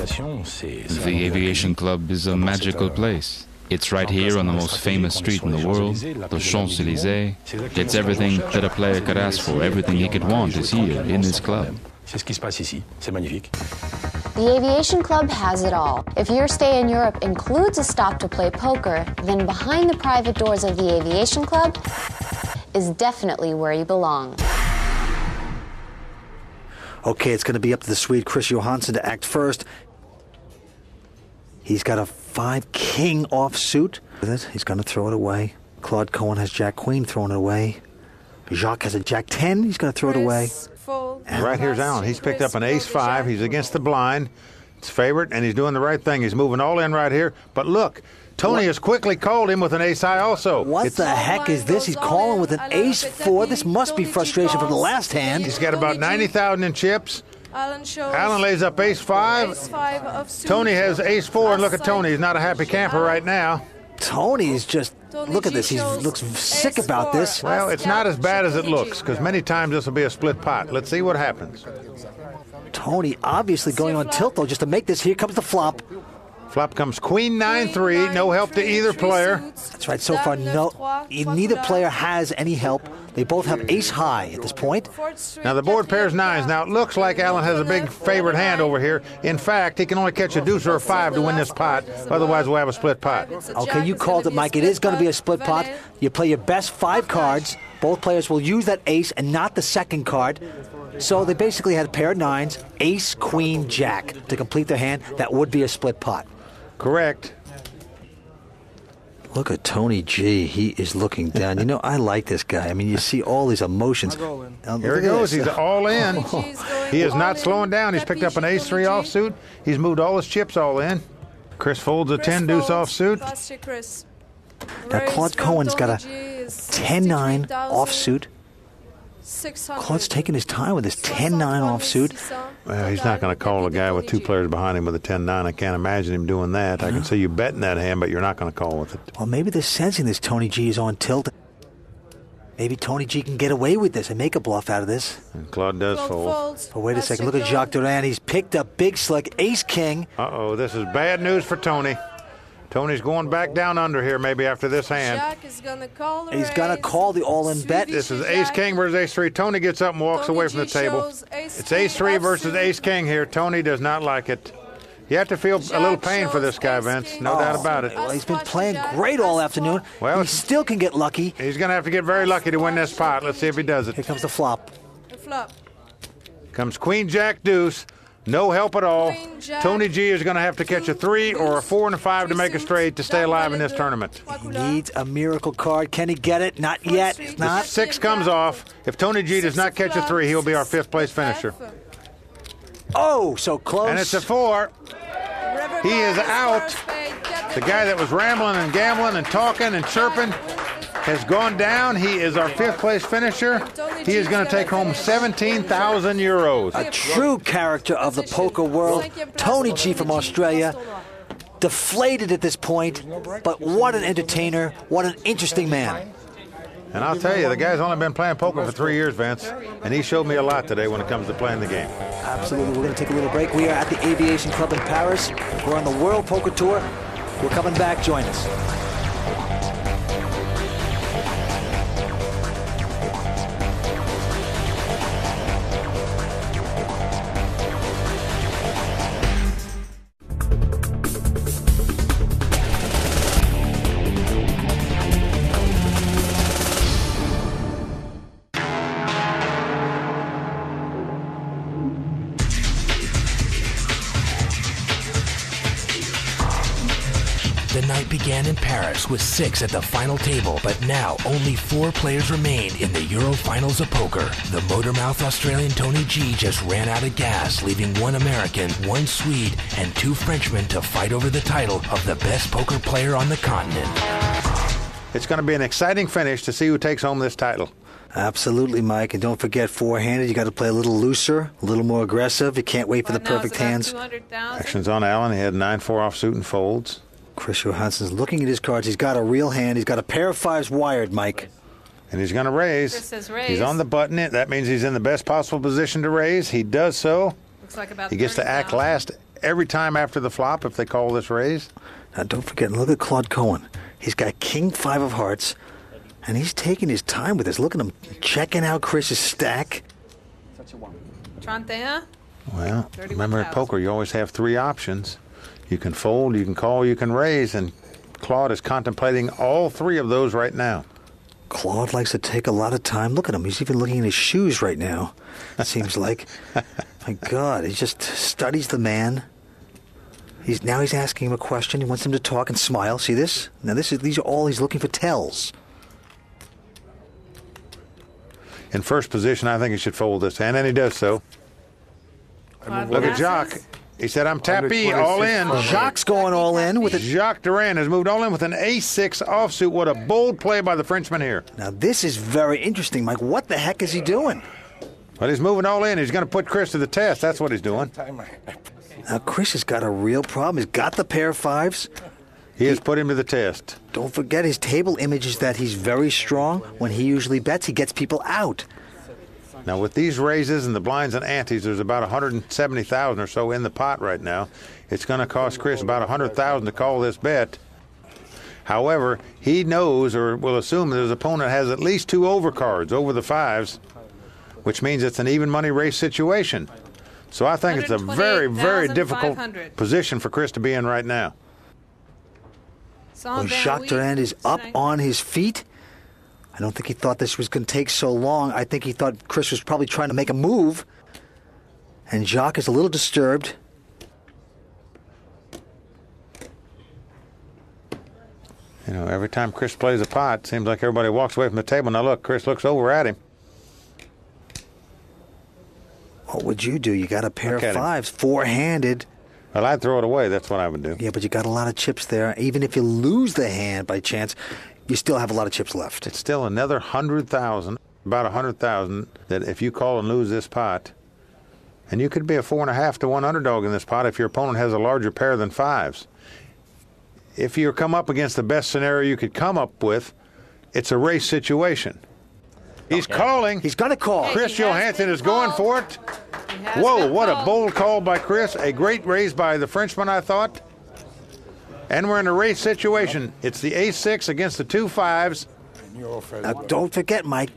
Speaker 12: The Aviation Club is a magical place. It's right here on the most famous street in the world, the Champs-Élysées. It's everything that a player could ask for. Everything he could want is here in this club.
Speaker 2: The Aviation Club has it all. If your stay in Europe includes a stop to play poker, then behind the private doors of the Aviation Club is definitely where you belong.
Speaker 6: Okay, it's going to be up to the Swede Chris Johansson to act first. He's got a 5-king offsuit. He's going to throw it away. Claude Cohen has Jack-Queen, throwing it away. Jacques has a Jack-10. He's going to throw it away.
Speaker 3: And right here's Alan. He's picked up an ace-5. He's against the blind. It's favorite, and he's doing the right thing. He's moving all in right here. But look, Tony has quickly called him with an ace-high also.
Speaker 6: What the heck is this? He's calling with an ace-4. This must be frustration from the last hand.
Speaker 3: He's got about 90,000 in chips. Alan lays up ace-5. Tony has ace-4, and look at Tony. He's not a happy camper right now.
Speaker 6: Tony's just, look at this. He looks sick about this.
Speaker 3: Well, it's not as bad as it looks, because many times this will be a split pot. Let's see what happens.
Speaker 6: Tony obviously going on tilt, though, just to make this. Here comes the flop.
Speaker 3: Flop comes Queen 9-3, no help to either player.
Speaker 6: That's right, so far neither player has any help. They both have ace-high at this point.
Speaker 3: Now the board pairs nines. Now it looks like Alan has a big favorite hand over here. In fact, he can only catch a deuce or a 5 to win this pot. Otherwise, we'll have a split pot.
Speaker 6: Okay, you called it, Mike. It is going to be a split pot. You play your best 5 cards. Both players will use that ace and not the second card. So they basically had a pair of nines, ace, queen, jack to complete their hand. That would be a split pot.
Speaker 3: Correct.
Speaker 6: Look at Tony G. He is looking down. You know, I like this guy. I mean, you see all these emotions.
Speaker 3: Here he goes. He's all in. He is not slowing down. He's picked up an ace-3 offsuit. He's moved all his chips all in. Chris folds a 10 deuce offsuit.
Speaker 6: Now, Claude Cohen's got a 10-9 offsuit. Claude's taking his time with his 10-9 offsuit.
Speaker 3: Well, he's not going to call a guy with two players behind him with a 10-9. I can't imagine him doing that. I can see you betting that hand, but you're not going to call with it.
Speaker 6: Well, maybe they're sensing this Tony G is on tilt. Maybe Tony G can get away with this and make a bluff out of this.
Speaker 3: And Claude does fold.
Speaker 6: But wait a second. Look at Jacques Durand. He's picked up big slick ace-king.
Speaker 3: Uh-oh, this is bad news for Tony. Tony's going back down under here maybe after this hand.
Speaker 5: Jack is gonna call
Speaker 6: He's going to call the all-in bet.
Speaker 3: This is ace-king versus ace-3. Tony gets up and walks away from the table. It's ace-3 versus ace-king here. Tony does not like it. You have to feel a little pain for this guy, Vince. No doubt about it.
Speaker 6: Well, he's been playing great all afternoon.
Speaker 3: Well,
Speaker 6: he still can get lucky.
Speaker 3: He's going to have to get very lucky to win this pot. Let's see if he does it.
Speaker 6: Here comes the flop.
Speaker 5: The flop.
Speaker 3: Comes Queen, Jack, Deuce. No help at all. Tony G is going to have to catch a 3 or a 4 and a 5 to make a straight to stay alive in this tournament.
Speaker 6: He needs a miracle card. Can he get it? Not yet. It's not.
Speaker 3: 6 comes off. If Tony G does not catch a 3, he'll be our 5th place finisher.
Speaker 6: Oh, so close.
Speaker 3: And it's a 4. He is out. The guy that was rambling and gambling and talking and chirping has gone down. He is our 5th place finisher. He is going to take home 17,000 euros.
Speaker 6: A true character of the poker world. Tony G from Australia. Deflated at this point, but what an entertainer. What an interesting man.
Speaker 3: And I'll tell you, the guy's only been playing poker for 3 years, Vince, and he showed me a lot today when it comes to playing the game.
Speaker 6: Absolutely. We're going to take a little break. We are at the Aviation Club in Paris. We're on the World Poker Tour. We're coming back. Join us.
Speaker 1: The night began in Paris with 6 at the final table, but now only 4 players remain in the Euro Finals of Poker. The motormouth Australian Tony G just ran out of gas, leaving 1 American, 1 Swede, and 2 Frenchmen to fight over the title of the best poker player on the continent.
Speaker 3: It's going to be an exciting finish to see who takes home this title.
Speaker 6: Absolutely, Mike. And don't forget, four-handed, you got to play a little looser, a little more aggressive. You can't wait for the perfect hands.
Speaker 3: Action's on Allen. He had 9-4 offsuit and folds.
Speaker 6: Chris Johansson's looking at his cards. He's got a real hand. He's got a pair of 5s wired, Mike.
Speaker 3: And he's going to raise.
Speaker 8: Chris says raise.
Speaker 3: He's on the button. That means he's in the best possible position to raise. He does so.
Speaker 8: Looks like about
Speaker 3: he gets to act last every time after the flop if they call this raise.
Speaker 6: Now, don't forget, look at Claude Cohen. He's got King 5 of hearts, and he's taking his time with this. Look at him checking out Chris's stack.
Speaker 8: 31.
Speaker 3: Well, remember at poker, you always have 3 options. You can fold, you can call, you can raise, and Claude is contemplating all 3 of those right now.
Speaker 6: Claude likes to take a lot of time. Look at him. He's even looking at his shoes right now, it seems like. My God, he just studies the man. He's asking him a question. He wants him to talk and smile. See this? Now these are all he's looking for tells.
Speaker 3: In first position, I think he should fold this hand, and he does so. Look at Jacques. He said, I'm tap-E, all in.
Speaker 6: Jacques going all in with it.
Speaker 3: Jacques Durand has moved all in with an ace-6 offsuit. What a bold play by the Frenchman here.
Speaker 6: Now, this is very interesting, Mike. What the heck is he doing?
Speaker 3: Well, he's moving all in. He's going to put Chris to the test. That's what he's doing.
Speaker 6: Now, Chris has got a real problem. He's got the pair of 5s.
Speaker 3: He has put him to the test.
Speaker 6: Don't forget, his table image is that he's very strong. When he usually bets, he gets people out.
Speaker 3: Now, with these raises and the blinds and antes, there's about 170,000 or so in the pot right now. It's going to cost Chris about 100,000 to call this bet. However, he knows or will assume that his opponent has at least 2 overcards over the 5s, which means it's an even money race situation. So I think it's a very, very difficult position for Chris to be in right now.
Speaker 6: Well, Jacques Durand is up on his feet. I don't think he thought this was going to take so long. I think he thought Chris was probably trying to make a move. And Jacques is a little disturbed.
Speaker 3: You know, every time Chris plays a pot, it seems like everybody walks away from the table. Now look, Chris looks over at him.
Speaker 6: What would you do? You got a pair of 5s, four-handed.
Speaker 3: Well, I'd throw it away. That's what I would do.
Speaker 6: Yeah, but you got a lot of chips there. Even if you lose the hand by chance, you still have a lot of chips left.
Speaker 3: It's still another 100,000, about 100,000, that if you call and lose this pot, and you could be a 4.5 to 1 underdog in this pot if your opponent has a larger pair than fives. If you come up against the best scenario you could come up with, it's a race situation. He's calling.
Speaker 6: He's going to call.
Speaker 3: Chris Johansson is going for it. Whoa, what a bold call by Chris. A great raise by the Frenchman, I thought. And we're in a race situation. It's the ace-6 against the 2 fives.
Speaker 6: Now, don't forget, Mike,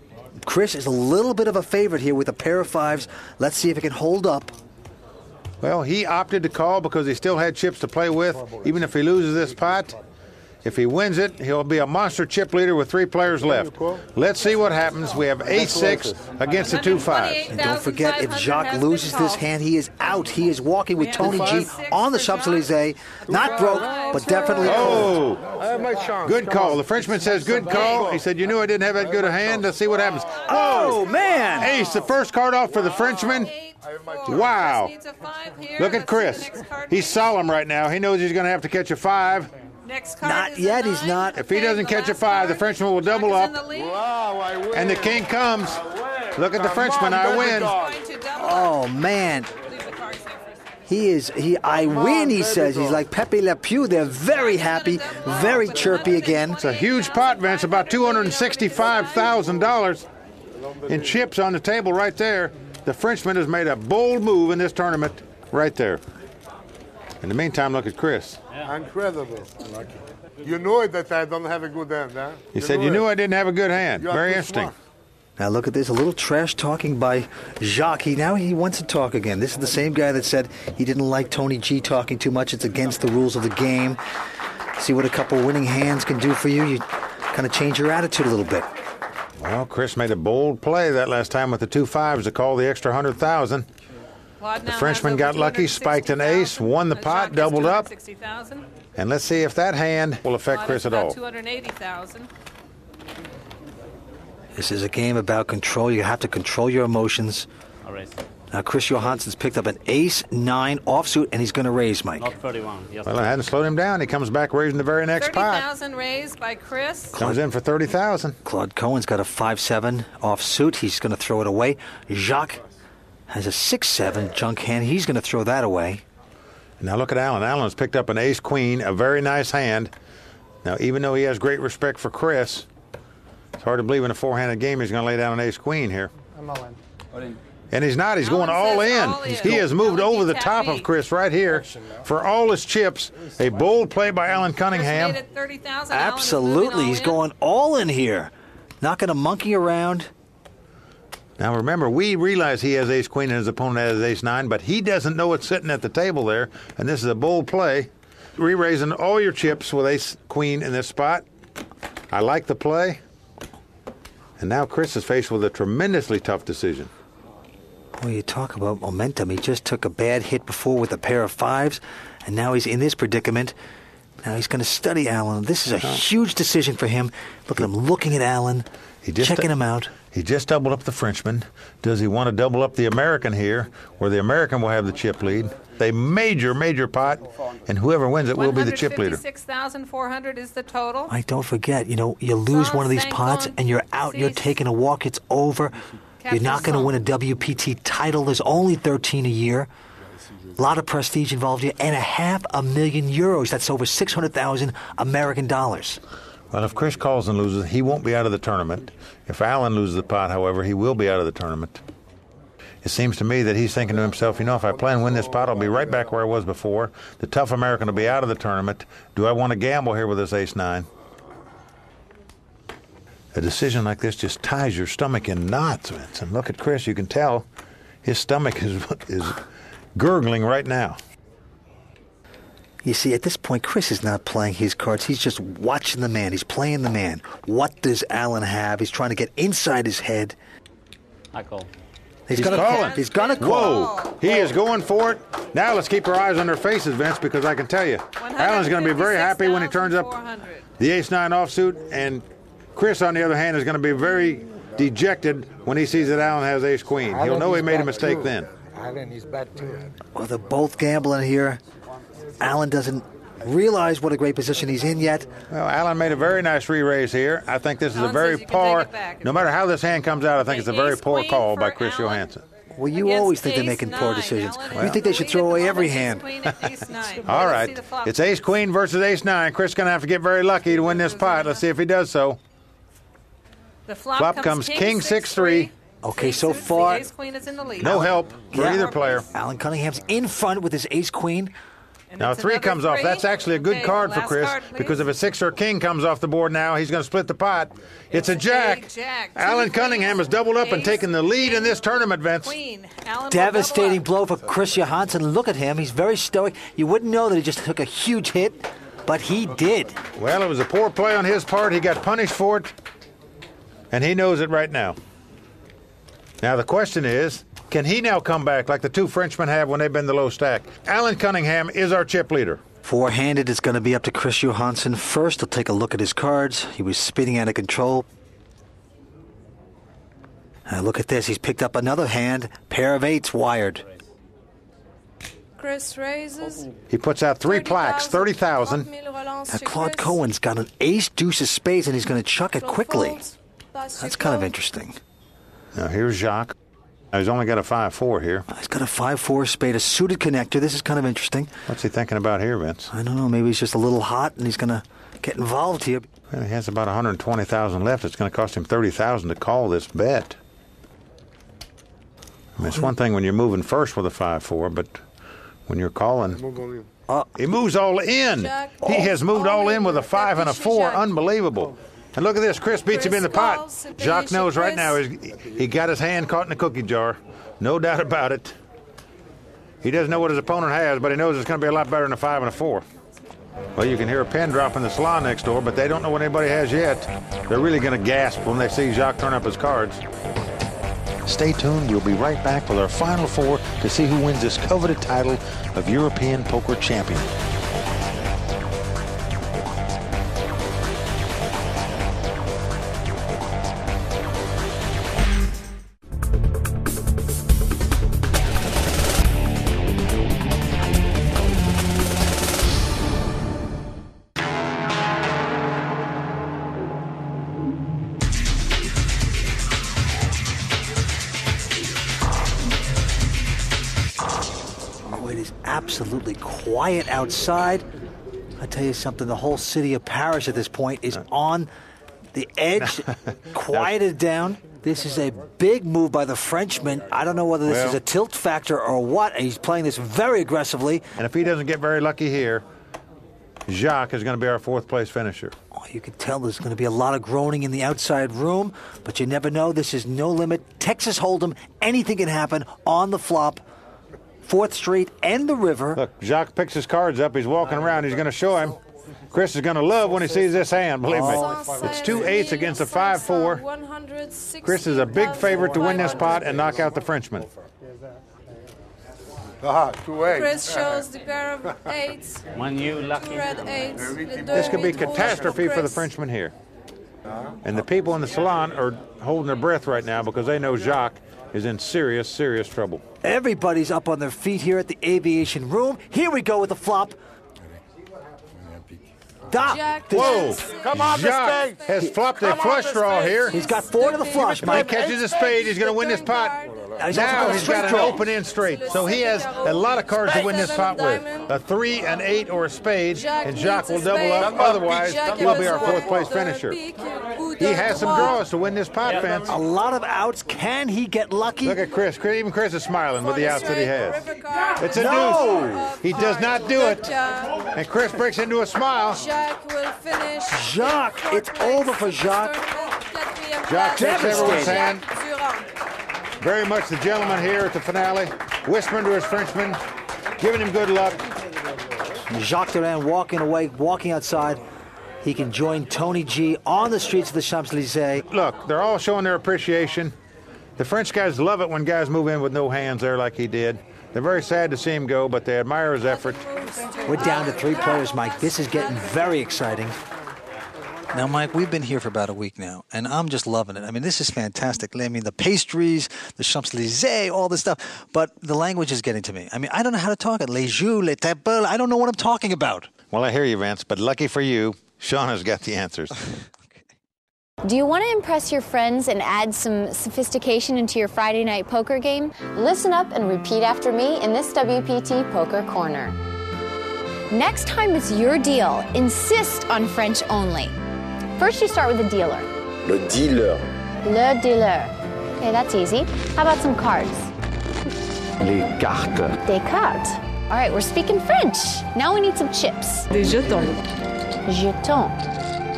Speaker 6: Chris is a little bit of a favorite here with a pair of fives. Let's see if it can hold up.
Speaker 3: Well, he opted to call because he still had chips to play with, even if he loses this pot. If he wins it, he'll be a monster chip leader with 3 players left. Let's see what happens. We have ace-6 against the 2 fives.
Speaker 6: And don't forget, if Jacques loses this hand, he is out. He is walking with Tony G on the Champs-Élysées. Not broke, but definitely
Speaker 3: cold. Good call. The Frenchman says good call. He said, you knew I didn't have that good a hand. Let's see what happens.
Speaker 6: Oh, man.
Speaker 3: Ace, the first card off for the Frenchman. Wow. Look at Chris. He's solemn right now. He knows he's going to have to catch a 5.
Speaker 6: Not yet, he's not.
Speaker 3: If he doesn't catch a 5, the Frenchman will double up. And the king comes. Look at the Frenchman. I win.
Speaker 6: Oh, man. I win, he says. He's like Pepe Le Pew. They're very happy, very chirpy again.
Speaker 3: It's a huge pot, Vince. About $265,000 in chips on the table right there. The Frenchman has made a bold move in this tournament right there. In the meantime, look at Chris.
Speaker 13: Incredible. You know that I don't have a good hand, huh?
Speaker 3: He said, you knew I didn't have a good hand. Very interesting.
Speaker 6: Now look at this, a little trash talking by Jacques. Now he wants to talk again. This is the same guy that said he didn't like Tony G talking too much. It's against the rules of the game. See what a couple winning hands can do for you. You kind of change your attitude a little bit.
Speaker 3: Well, Chris made a bold play that last time with the 2 fives to call the extra 100,000. The Frenchman got lucky, spiked an ace, won the pot, doubled up. And let's see if that hand will affect Chris at all.
Speaker 8: $280,000.
Speaker 6: This is a game about control. You have to control your emotions. Now, Chris Johansson's picked up an ace-9 offsuit, and he's going to raise, Mike.
Speaker 14: Not 31. Yes.
Speaker 3: Well, it hadn't slowed him down. He comes back raising the very next pot.
Speaker 8: $30,000 raised by Chris.
Speaker 3: Comes in for $30,000.
Speaker 6: Claude Cohen's got a 5-7 offsuit. He's going to throw it away. Jacques has a 6-7 junk hand. He's going to throw that away.
Speaker 3: Now look at Alan. Alan's picked up an ace-queen, a very nice hand. Now, even though he has great respect for Chris, it's hard to believe in a 4-handed game he's going to lay down an ace-queen here.
Speaker 10: I'm all in.
Speaker 3: And he's not. He's going all in. He has moved over the top of Chris right here for all his chips. A bold play by Alan Cunningham.
Speaker 6: Absolutely. He's going all in here. Not going to monkey around.
Speaker 3: Now, remember, we realize he has ace-queen and his opponent has ace-9, but he doesn't know it's sitting at the table there, and this is a bold play. Re-raising all your chips with ace-queen in this spot. I like the play. And now Chris is faced with a tremendously tough decision.
Speaker 6: Well, you talk about momentum. He just took a bad hit before with a pair of 5s, and now he's in this predicament. Now he's going to study Alan. This is a huge decision for him. Look at him looking at Alan, checking him out.
Speaker 3: He just doubled up the Frenchman. Does he want to double up the American here, where the American will have the chip lead? A major, major pot, and whoever wins it will be the chip leader.
Speaker 8: $156,400 is the total.
Speaker 6: Mike, don't forget, you lose one of these pots and you're out, you're taking a walk, it's over. You're not going to win a WPT title. There's only 13 a year. A lot of prestige involved here, and €500,000. That's over 600,000 American dollars.
Speaker 3: Well, if Chris calls and loses, he won't be out of the tournament. If Alan loses the pot, however, he will be out of the tournament. It seems to me that he's thinking to himself, if I play and win this pot, I'll be right back where I was before. The tough American will be out of the tournament. Do I want to gamble here with this ace-9? A decision like this just ties your stomach in knots, Vince. And look at Chris, you can tell his stomach is gurgling right now.
Speaker 6: You see, at this point, Chris is not playing his cards. He's just watching the man. He's playing the man. What does Alan have? He's trying to get inside his head.
Speaker 14: I call.
Speaker 6: He's going to call. He's going to call.
Speaker 3: Whoa, he is going for it. Now let's keep our eyes on their faces, Vince, because I can tell you, Alan's going to be very happy when he turns up the ace-9 offsuit, and Chris, on the other hand, is going to be very dejected when he sees that Alan has ace-queen. He'll know he made a mistake then.
Speaker 6: Well, they're both gambling here. Alan doesn't realize what a great position he's in yet.
Speaker 3: Well, Alan made a very nice re-raise here. I think this is a very poor, no matter how this hand comes out, I think it's a very poor call by Chris Johansson.
Speaker 6: Well, you always think they're making poor decisions. You think they should throw away every hand.
Speaker 3: All right. It's ace-queen versus ace-9. Chris is going to have to get very lucky to win this pot. Let's see if he does so.
Speaker 8: The flop
Speaker 3: comes king 6-3.
Speaker 6: Okay, so far,
Speaker 3: no help for either player.
Speaker 6: Alan Cunningham's in front with his ace-queen.
Speaker 3: Now 3 comes off. That's actually a good card for Chris, because if a 6 or a king comes off the board now, he's going to split the pot. It's a jack. Alan Cunningham has doubled up and taken the lead in this tournament, Vince.
Speaker 6: Devastating blow for Chris Johansson. Look at him. He's very stoic. You wouldn't know that he just took a huge hit, but he did.
Speaker 3: Well, it was a poor play on his part. He got punished for it, and he knows it right now. Now the question is, can he now come back like the 2 Frenchmen have when they've been the low stack? Alan Cunningham is our chip leader.
Speaker 6: Four-handed, it's going to be up to Chris Johansson first. He'll take a look at his cards. He was spinning out of control. Look at this. He's picked up another hand. Pair of 8s wired.
Speaker 5: Chris raises.
Speaker 3: He puts out 3 plaques, 30,000.
Speaker 6: Now Claude Cohen's got an ace, deuce of spades, and he's going to chuck it quickly. That's kind of interesting.
Speaker 3: Now here's Jacques. He's only got a 5-4 here.
Speaker 6: He's got a 5-4 spade, a suited connector. This is kind of interesting.
Speaker 3: What's he thinking about here, Vince?
Speaker 6: I don't know. Maybe he's just a little hot, and he's going to get involved here.
Speaker 3: Well, he has about 120,000 left. It's going to cost him 30,000 to call this bet. I mean, it's one thing when you're moving first with a 5-4, but when you're calling, he moves all in. He has moved all in with a 5 and a 4. Unbelievable. And look at this. Chris beats him in the pot. Jacques knows right now he got his hand caught in the cookie jar. No doubt about it. He doesn't know what his opponent has, but he knows it's going to be a lot better than a 5 and a 4. Well, you can hear a pin drop in the salon next door, but they don't know what anybody has yet. They're really going to gasp when they see Jacques turn up his cards. Stay tuned. We'll be right back with our final 4 to see who wins this coveted title of European Poker Champion.
Speaker 6: Absolutely quiet outside. I tell you something, the whole city of Paris at this point is on the edge, quieted down. This is a big move by the Frenchman. I don't know whether this is a tilt factor or what. He's playing this very aggressively.
Speaker 3: And if he doesn't get very lucky here, Jacques is going to be our 4th place finisher.
Speaker 6: Oh, you can tell there's going to be a lot of groaning in the outside room, but you never know. This is no limit. Texas Hold'em, anything can happen on the flop. 4th Street and the river.
Speaker 3: Look, Jacques picks his cards up. He's walking around. He's going to show him. Chris is going to love when he sees this hand, believe me. It's 2 8s against a 5-4. Chris is a big favorite to win this pot and knock out the Frenchman.
Speaker 13: 2 8s.
Speaker 5: Chris shows the pair of 8s.
Speaker 14: When you lucky.
Speaker 5: 2 red 8s.
Speaker 3: This could be catastrophe for the Frenchman here. And the people in the salon are holding their breath right now because they know Jacques is in serious, serious trouble.
Speaker 6: Everybody's up on their feet here at the aviation room. Here we go with the flop.
Speaker 3: Whoa! Come on, Jacques has flopped a flush draw here.
Speaker 6: He's got 4 to the flush, Mike.
Speaker 3: He catches a spade. He's going to win this pot. Now he's got an open end straight. So he has a lot a cards to win this pot with. A 3, an 8, or a spade, and Jacques will double up. Otherwise, he'll be our 4th place finisher. He has some draws to win this pot, Vince.
Speaker 6: A lot of outs. Can he get lucky?
Speaker 3: Look at Chris. Even Chris is smiling with the outs that he has. It's a deuce. He does not do it. And Chris breaks into a smile.
Speaker 5: Jacques will finish.
Speaker 6: Jacques, it's over for Jacques.
Speaker 3: Jacques takes everyone's hand. Very much the gentleman here at the finale, whispering to his Frenchman, giving him good luck.
Speaker 6: Jacques Durand walking away, walking outside. He can join Tony G on the streets of the Champs-Élysées.
Speaker 3: Look, they're all showing their appreciation. The French guys love it when guys move in with no hands there like he did. They're very sad to see him go, but they admire his effort.
Speaker 6: We're down to 3 players, Mike. This is getting very exciting.
Speaker 4: Now, Mike, we've been here for about a week now, and I'm just loving it. I mean, this is fantastic. I mean, the pastries, the Champs-Élysées, all this stuff, but the language is getting to me. I mean, I don't know how to talk it. Les jeux, les tables, I don't know what I'm talking about.
Speaker 3: Well, I hear you, Vince, but lucky for you, Shauna's got the answers.
Speaker 2: Do you want to impress your friends and add some sophistication into your Friday night poker game? Listen up and repeat after me in this WPT Poker Corner. Next time it's your deal, insist on French only. First you start with the dealer.
Speaker 17: Le dealer.
Speaker 2: Le dealer. Okay, that's easy. How about some cards?
Speaker 17: Les cartes.
Speaker 2: Des cartes. All right, we're speaking French. Now we need some chips.
Speaker 11: Des jetons.
Speaker 2: Jetons.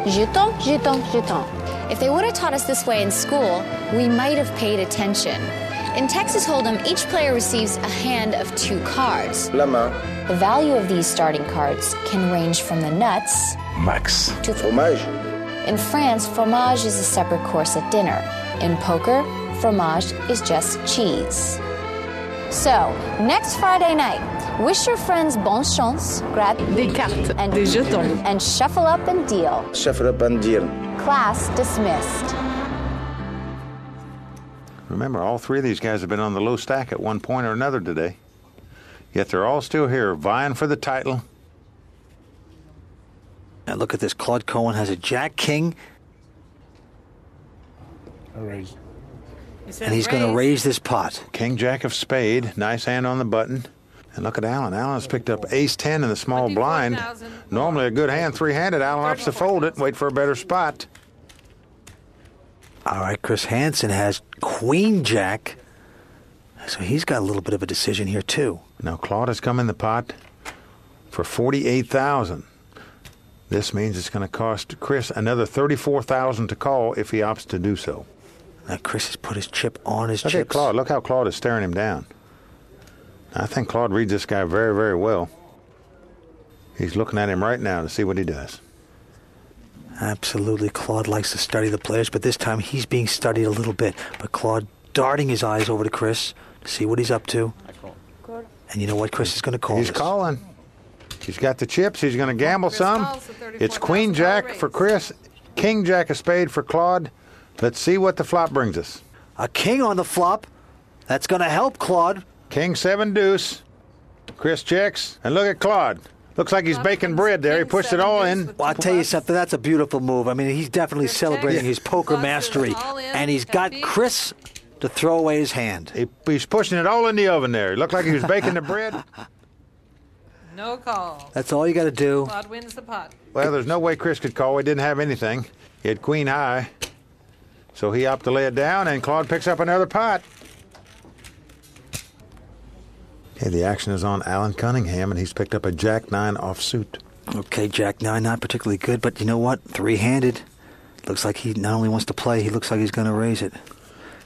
Speaker 2: Jeton, jeton, jeton. If they would have taught us this way in school, we might have paid attention. In Texas Hold'em, each player receives a hand of 2 cards.
Speaker 17: La main.
Speaker 2: The value of these starting cards can range from the nuts
Speaker 17: Max.
Speaker 2: to
Speaker 17: fromage.
Speaker 2: In France, fromage is a separate course at dinner. In poker, fromage is just cheese. So, next Friday night, wish your friends bonne chance, grab
Speaker 11: des cartes, des jetons,
Speaker 2: and shuffle up and deal.
Speaker 17: Shuffle up and deal.
Speaker 2: Class dismissed.
Speaker 3: Remember, all 3 of these guys have been on the low stack at one point or another today. Yet they're all still here, vying for the title.
Speaker 4: Now look at this. Claude Cohen has a Jack-King.
Speaker 7: Raise.
Speaker 4: And he's going to raise this pot.
Speaker 3: King Jack of spade. Nice hand on the button. And look at Allen. Allen's picked up ace-10 in the small blind. Normally a good hand, 3-handed. Allen opts to fold it and wait for a better spot.
Speaker 4: All right, Chris Hansen has Queen Jack. So he's got a little bit of a decision here, too.
Speaker 3: Now, Claude has come in the pot for $48,000. This means it's going to cost Chris another $34,000 to call if he opts to do so.
Speaker 4: Now, Chris has put his chip on his
Speaker 3: chips. Look at Claude. Look how Claude is staring him down. I think Claude reads this guy very, very well. He's looking at him right now to see what he does.
Speaker 4: Absolutely. Claude likes to study the players, but this time he's being studied a little bit. But Claude darting his eyes over to Chris to see what he's up to. And you know what? Chris is going to call
Speaker 3: He's
Speaker 4: this.
Speaker 3: calling. He's got the chips. He's going to gamble some. It's Queen Jack for Chris, King Jack of spade for Claude. Let's see what the flop brings us.
Speaker 4: A king on the flop. That's going to help Claude.
Speaker 3: King 7 deuce. Chris checks. And look at Claude. Looks like he's baking bread there. He pushed it all in.
Speaker 4: Well, I'll tell you something. That's a beautiful move. I mean, he's definitely celebrating his poker mastery. And he's got Chris to throw away his hand.
Speaker 3: He's pushing it all in the oven there. It looked like he was baking the bread.
Speaker 8: No call.
Speaker 4: That's all you got to do.
Speaker 8: Claude wins the pot.
Speaker 3: Well, there's no way Chris could call. He didn't have anything. He had queen high. So he opted to lay it down, and Claude picks up another pot. Okay, the action is on Alan Cunningham, and he's picked up a Jack-9 offsuit.
Speaker 4: Okay, Jack-9, not particularly good, but you know what? 3-handed. Looks like he not only wants to play, he looks like he's going to raise it.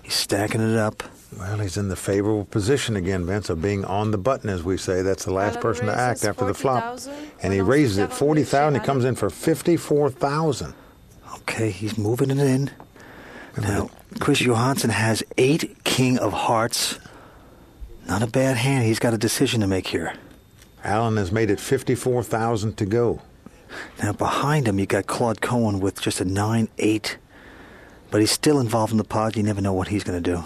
Speaker 4: He's stacking it up.
Speaker 3: Well, he's in the favorable position again, Vince, of being on the button, as we say. That's the last person to act after the flop. And he raises it $40,000. He comes in for $54,000.
Speaker 4: Okay, he's moving it in. Now, Chris Johansson has 8 king of hearts. Not a bad hand. He's got a decision to make here.
Speaker 3: Allen has made it $54,000 to go.
Speaker 4: Now, behind him, you got Claude Cohen with just a 9-8. But he's still involved in the pot. You never know what he's going to do.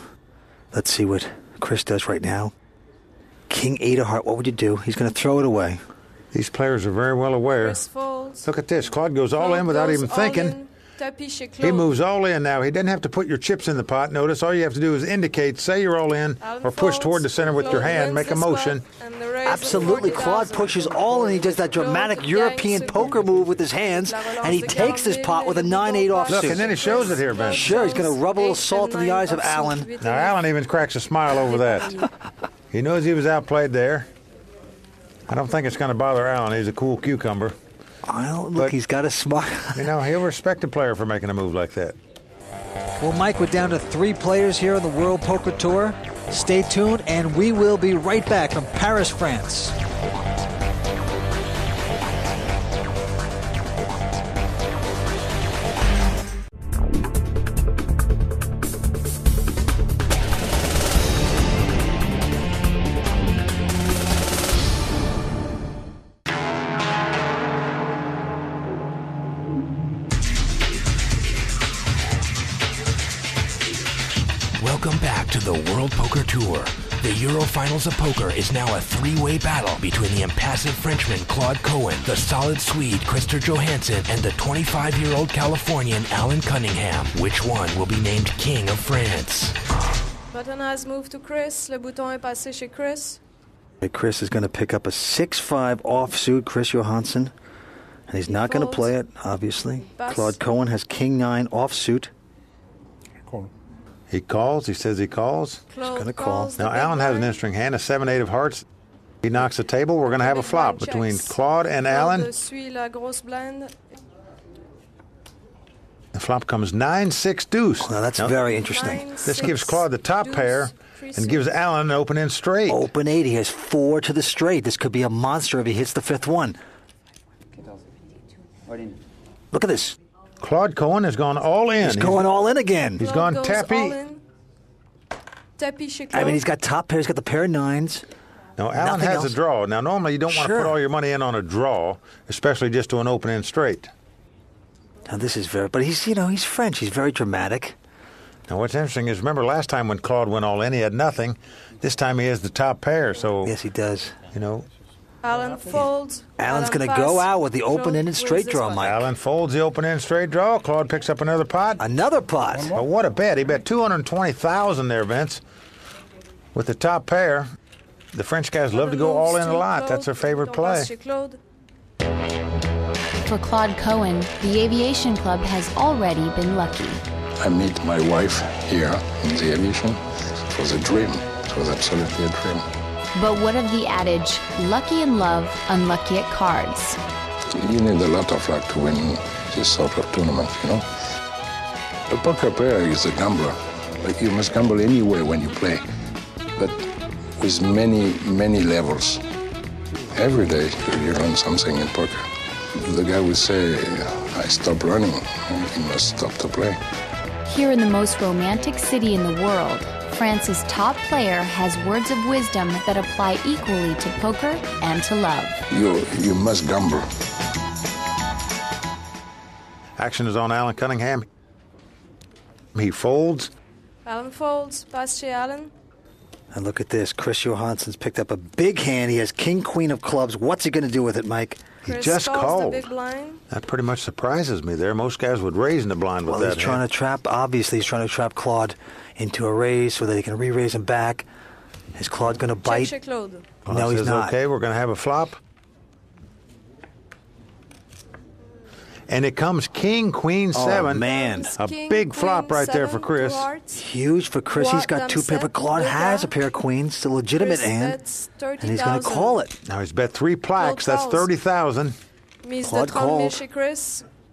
Speaker 4: Let's see what Chris does right now. King 8 of heart, what would you do? He's going to throw it away.
Speaker 3: These players are very well aware. Look at this. Claude goes all in without even thinking. He moves all in now. He doesn't have to put your chips in the pot. Notice all you have to do is indicate, say you're all in, or push toward the center with your hand, make a motion.
Speaker 4: Absolutely. Claude pushes all in. He does that dramatic European poker move with his hands, and he takes this pot with a 9-8 offsuit.
Speaker 3: Look, and then he shows it here, Ben.
Speaker 4: Sure, he's going to rub a little salt in the eyes of Allen.
Speaker 3: Now, Allen even cracks a smile over that. He knows he was outplayed there. I don't think it's going to bother Allen. He's a cool cucumber.
Speaker 4: Well, look, he's got a smile.
Speaker 3: You know, he'll respect a player for making a move like that.
Speaker 4: Well, Mike, we're down to 3 players here on the World Poker Tour. Stay tuned, and we will be right back from Paris, France.
Speaker 1: to the World Poker Tour. The Euro Finals of Poker is now a three-way battle between the impassive Frenchman Claude Cohen, the solid Swede Christer Johansson, and the 25-year-old Californian Alan Cunningham. Which one will be named King of France?
Speaker 5: Button has moved to Chris. Le bouton est passé chez Chris.
Speaker 6: Chris is going to pick up a 6-5 offsuit, Chris Johansson. And he's not going to play it, obviously. Claude Cohen has King-9 offsuit.
Speaker 3: He calls. He says he calls.
Speaker 6: He's going to call.
Speaker 3: Now, Alan has an interesting hand, a 7-8 of hearts. He knocks the table. We're going to have a flop between Claude and Alan. The flop comes 9-6 deuce.
Speaker 6: Now, that's very interesting.
Speaker 3: This gives Claude the top pair and gives Alan an open-end straight.
Speaker 6: Open 8. He has 4 to the straight. This could be a monster if he hits the 5th one. Look at this.
Speaker 3: Claude Cohen has gone all in.
Speaker 6: He's going all in again.
Speaker 3: He's gone tappy.
Speaker 6: I mean, he's got top pair. He's got the pair of 9s.
Speaker 3: No, Alan has a draw. Now, normally you don't want to put all your money in on a draw, especially just to an open-end straight.
Speaker 6: Now, this is very... But he's, he's French. He's very dramatic.
Speaker 3: Now, what's interesting is, remember last time when Claude went all in, he had nothing. This time he has the top pair, so...
Speaker 6: Yes, he does.
Speaker 5: Alan folds.
Speaker 6: Alan's going to go out with the open-ended straight draw, Mike.
Speaker 3: Alan folds the open-ended straight draw. Claude picks up another pot.
Speaker 6: Another pot.
Speaker 3: Well, what a bet. He bet $220,000 there, Vince, with the top pair. The French guys love to go all in a lot. That's their favorite play.
Speaker 15: For Claude Cohen, the Aviation Club has already been lucky.
Speaker 18: I meet my wife here in the aviation. It was a dream. It was absolutely a dream.
Speaker 15: But what of the adage, lucky in love, unlucky at cards?
Speaker 18: You need a lot of luck to win this sort of tournament, A poker player is a gambler. But you must gamble anywhere when you play. But with many, many levels. Every day you learn something in poker. The guy will say, I stop running. He must stop to play.
Speaker 15: Here in the most romantic city in the world, France's top player has words of wisdom that apply equally to poker and to love.
Speaker 18: You must gamble.
Speaker 3: Action is on Alan Cunningham. He folds.
Speaker 5: Alan folds. Pass chez Alan.
Speaker 6: And look at this. Chris Johansson's picked up a big hand. He has King, Queen of clubs. What's he going to do with it, Mike?
Speaker 3: He just called. That pretty much surprises me there. Most guys would raise in the blind with that.
Speaker 6: Well, he's trying to trap, obviously, he's trying to trap Claude into a raise so that he can re-raise him back. Is Claude going to bite?
Speaker 5: Check Claude.
Speaker 6: No, he's not.
Speaker 3: Okay, we're going to have a flop. And it comes King, Queen, 7.
Speaker 6: Oh, man.
Speaker 3: A big flop right there for Chris.
Speaker 6: Huge for Chris. He's got 2 pair, but Claude has a pair of queens. It's a legitimate hand. And he's going to call it.
Speaker 3: Now he's bet 3 plaques. That's $30,000.
Speaker 6: Claude called.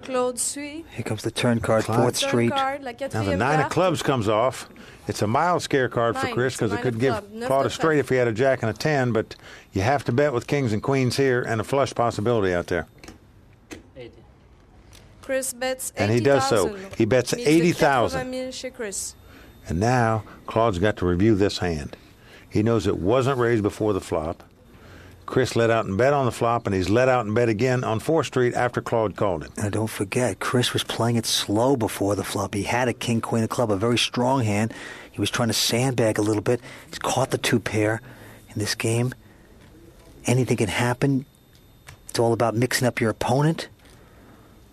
Speaker 5: Here
Speaker 6: comes the turn card, 4th Street.
Speaker 3: Now the 9 of clubs comes off. It's a mild scare card for Chris because it could give Claude a straight if he had a jack and a 10, but you have to bet with kings and queens here and a flush possibility out there.
Speaker 5: Chris bets 80,000.
Speaker 3: And he does so. He bets 80,000. And now Claude's got to review this hand. He knows it wasn't raised before the flop. Chris let out and bet on the flop, and he's let out and bet again on 4th Street after Claude called him.
Speaker 6: Now, don't forget, Chris was playing it slow before the flop. He had a king, queen of club, a very strong hand. He was trying to sandbag a little bit. He's caught the 2 pair in this game. Anything can happen. It's all about mixing up your opponent.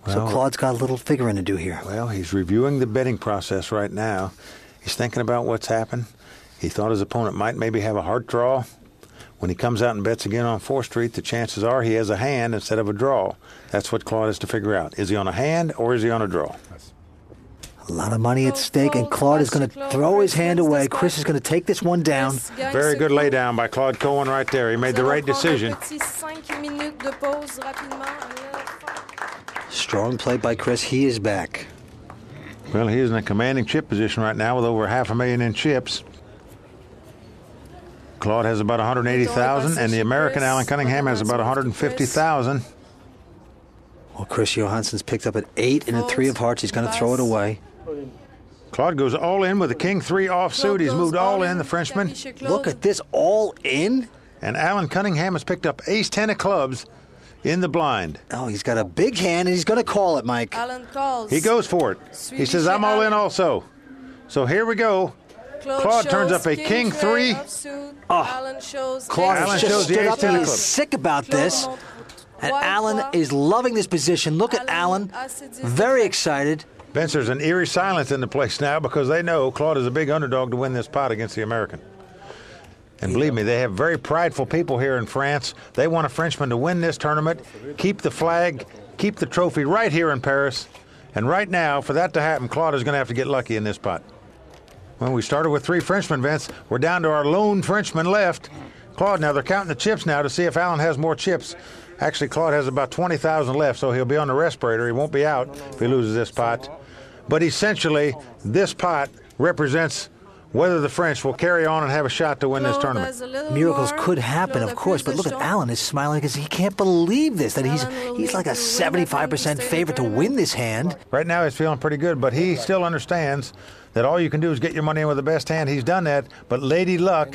Speaker 6: So Claude's got a little figuring to do here.
Speaker 3: Well, he's reviewing the betting process right now. He's thinking about what's happened. He thought his opponent might maybe have a heart draw. When he comes out and bets again on 4th Street, the chances are he has a hand instead of a draw. That's what Claude has to figure out. Is he on a hand or is he on a draw?
Speaker 6: A lot of money at stake, and Claude is going to throw his hand away. Chris is going to take this one down.
Speaker 3: Very good lay down by Claude Cohen right there. He made the right decision.
Speaker 6: Strong play by Chris. He is back.
Speaker 3: Well, he is in a commanding chip position right now with over $500,000 in chips. Claude has about 180,000, and the American Alan Cunningham has about 150,000.
Speaker 6: Well, Chris Johansson's picked up an 8 and a 3 of hearts. He's going to throw it away.
Speaker 3: Claude goes all in with a king 3 offsuit. He's moved all in, the Frenchman.
Speaker 6: Look at this, all in.
Speaker 3: And Alan Cunningham has picked up ace 10 of clubs in the blind.
Speaker 6: Oh, he's got a big hand, and he's going to call it, Mike.
Speaker 5: Alan calls.
Speaker 3: He goes for it. He says, I'm all in also. So here we go. Claude turns up a king 3.
Speaker 6: Claude just stood up and he's sick about this. And Alan is loving this position. Look at Alan, very excited.
Speaker 3: Vince, there's an eerie silence in the place now because they know Claude is a big underdog to win this pot against the American. And believe me, they have very prideful people here in France. They want a Frenchman to win this tournament, keep the flag, keep the trophy right here in Paris. And right now, for that to happen, Claude is going to have to get lucky in this pot. When we started with 3 Frenchmen, Vince, we're down to our lone Frenchman left. Claude, now they're counting the chips now to see if Alan has more chips. Actually, Claude has about 20,000 left, so he'll be on the respirator. He won't be out if he loses this pot. But essentially, this pot represents whether the French will carry on and have a shot to win this tournament.
Speaker 6: Miracles could happen, of course, but look at Alan is smiling because he can't believe this, that he's like a 75% favorite to win this hand.
Speaker 3: Right now he's feeling pretty good, but he still understands that all you can do is get your money in with the best hand. He's done that, but Lady Luck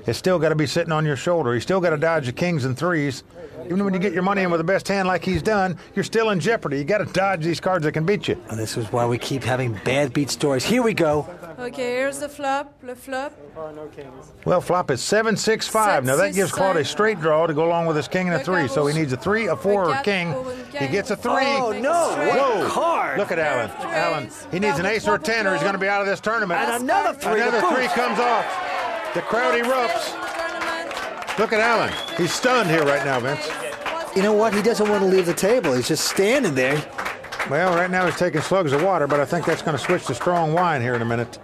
Speaker 3: has still got to be sitting on your shoulder. He's still got to dodge the kings and threes. Even when you get your money in with the best hand like he's done, you're still in jeopardy. You got to dodge these cards that can beat you.
Speaker 6: And this is why we keep having bad beat stories. Here we go.
Speaker 5: Okay, here's the flop, le flop.
Speaker 3: Well, flop is 7-6-5. Now that gives Claude a straight draw to go along with his king and a 3. So he needs a 3, a 4, or a king. He gets a 3.
Speaker 6: Oh, no.
Speaker 3: Whoa.
Speaker 6: What card.
Speaker 3: Look at Alan. Alan, he needs an ace or a 10 or he's going to be out of this tournament.
Speaker 6: And another 3.
Speaker 3: Another 3 comes off. The crowd erupts. Look at Alan. He's stunned here right now, Vince.
Speaker 6: You know what? He doesn't want to leave the table. He's just standing there.
Speaker 3: Well, right now he's taking slugs of water, but I think that's going to switch to strong wine here in a minute.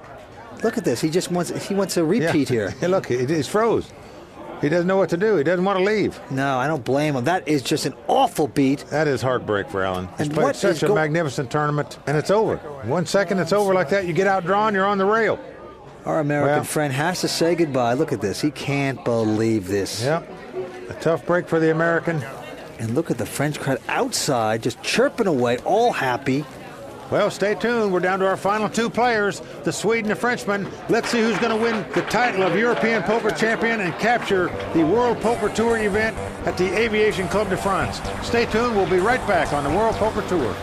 Speaker 6: Look at this. He wants a repeat here.
Speaker 3: Hey, look, he's froze. He doesn't know what to do. He doesn't want to leave.
Speaker 6: No, I don't blame him. That is just an awful beat.
Speaker 3: That is heartbreak for Alan. He's
Speaker 6: And
Speaker 3: played
Speaker 6: what
Speaker 3: such a magnificent tournament, and it's over. 1 second it's over like that, you get outdrawn, you're on the rail.
Speaker 6: Our American friend has to say goodbye. Look at this. He can't believe this.
Speaker 3: Yep. A tough break for the American.
Speaker 6: And look at the French crowd outside, just chirping away, all happy.
Speaker 3: Well, stay tuned. We're down to our final 2 players, the Swede and the Frenchman. Let's see who's going to win the title of European Poker Champion and capture the World Poker Tour event at the Aviation Club de France. Stay tuned. We'll be right back on the World Poker Tour.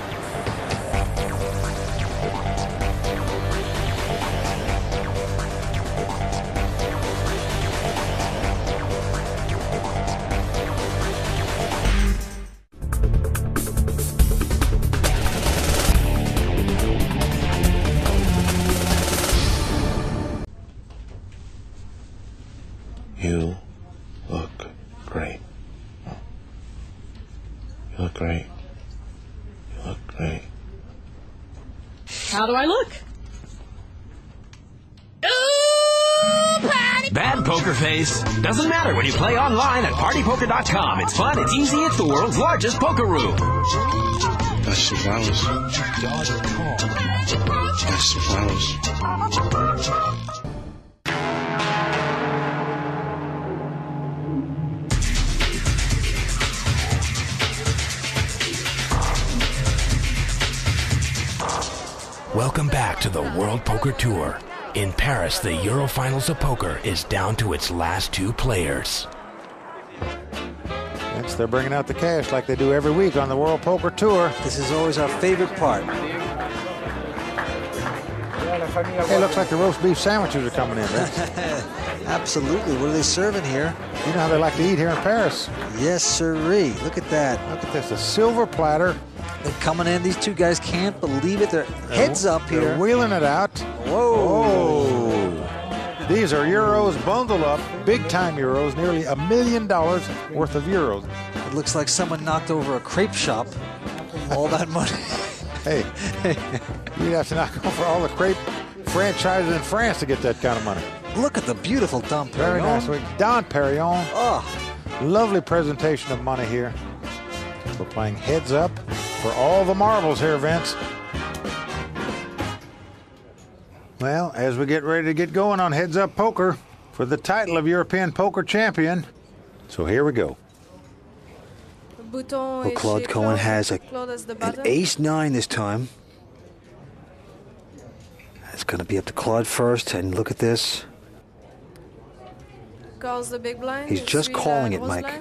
Speaker 19: You look great. You look great. You look great.
Speaker 8: How do I look?
Speaker 1: Bad poker face? Doesn't matter when you play online at partypoker.com. It's fun, it's easy, it's the world's largest poker room.
Speaker 19: That's the flowers. That's the flowers.
Speaker 1: Welcome back to the World Poker Tour. In Paris, the Euro Finals of Poker is down to its last 2 players.
Speaker 3: Yes, they're bringing out the cash like they do every week on the World Poker Tour.
Speaker 6: This is always our favorite part.
Speaker 3: Hey, looks like the roast beef sandwiches are coming in, Vince.
Speaker 6: Absolutely. What are they serving here?
Speaker 3: You know how they like to eat here in Paris.
Speaker 6: Yes, sirree. Look at that.
Speaker 3: Look at this, a silver platter.
Speaker 6: They're coming in. These 2 guys can't believe it. They're heads up here.
Speaker 3: They're wheeling it out.
Speaker 6: Whoa.
Speaker 3: These are euros bundled up, big-time euros, nearly $1 million worth of euros.
Speaker 6: It looks like someone knocked over a crepe shop. All that money.
Speaker 3: Hey, you'd have to knock over all the crepe franchises in France to get that kind of money.
Speaker 6: Look at the beautiful Dom Perignon.
Speaker 3: Very nice. Dom Perignon.
Speaker 6: Oh.
Speaker 3: Lovely presentation of money here. We're playing heads up for all the marbles here, Vince. Well, as we get ready to get going on Heads Up Poker for the title of European Poker Champion. So here we go.
Speaker 6: Well, Claude Cohen has an ace-9 this time. It's going to be up to Claude first, and look at this.
Speaker 5: Calls the big blind.
Speaker 6: He's just calling it, Mike.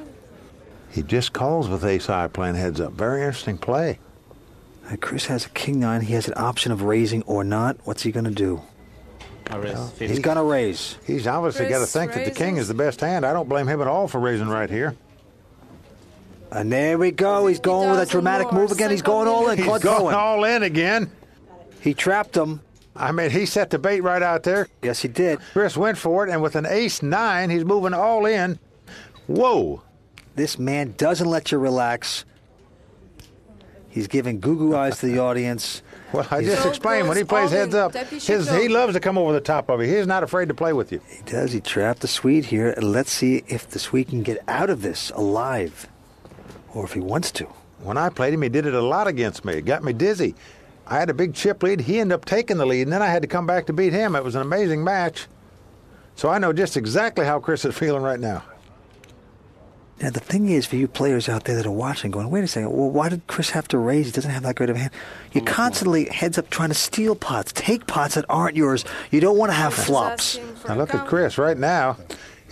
Speaker 3: He just calls with ace-high playing heads up. Very interesting play.
Speaker 6: Chris has a king-9. He has an option of raising or not. What's he going to do? He's going to raise.
Speaker 3: He's obviously got to think that the king is the best hand. I don't blame him at all for raising right here.
Speaker 6: And there we go. He's going with a dramatic move again. He's going all in.
Speaker 3: He's going all in again.
Speaker 6: He trapped him.
Speaker 3: I mean, he set the bait right out there.
Speaker 6: Yes, he did.
Speaker 3: Chris went for it, and with an ace-9, he's moving all in. Whoa.
Speaker 6: This man doesn't let you relax. He's giving goo-goo eyes to the audience.
Speaker 3: Well, I just explained, when he plays heads up, he loves to come over the top of you. He's not afraid to play with you.
Speaker 6: He does. He trapped the Swede here, and let's see if the Swede can get out of this alive, or if he wants to.
Speaker 3: When I played him, he did it a lot against me. It got me dizzy. I had a big chip lead. He ended up taking the lead, and then I had to come back to beat him. It was an amazing match. So I know just exactly how Chris is feeling right now.
Speaker 6: Now, the thing is, for you players out there that are watching, going, wait a second, well, why did Chris have to raise? He doesn't have that great of a hand. You're constantly heads up trying to steal pots, take pots that aren't yours. You don't want to have flops.
Speaker 3: Now, look at Chris right now.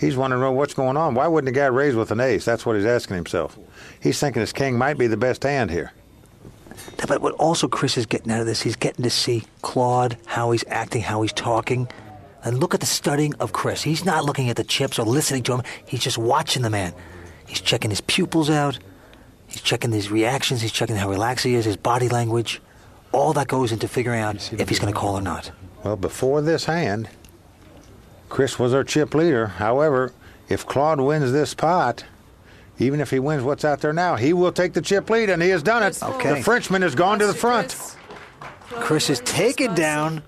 Speaker 3: He's wondering, well, what's going on? Why wouldn't the guy raise with an ace? That's what he's asking himself. He's thinking his king might be the best hand here.
Speaker 6: But what also Chris is getting out of this, he's getting to see Claude, how he's acting, how he's talking. And look at the studying of Chris. He's not looking at the chips or listening to him. He's just watching the man. He's checking his pupils out. He's checking his reactions. He's checking how relaxed he is, his body language. All that goes into figuring out if he's going to call or not.
Speaker 3: Well, before this hand, Chris was our chip leader. However, if Claude wins this pot, even if he wins what's out there now, he will take the chip lead, and he has done it.
Speaker 6: Okay.
Speaker 3: The Frenchman has gone to the front.
Speaker 6: Chris is taken down.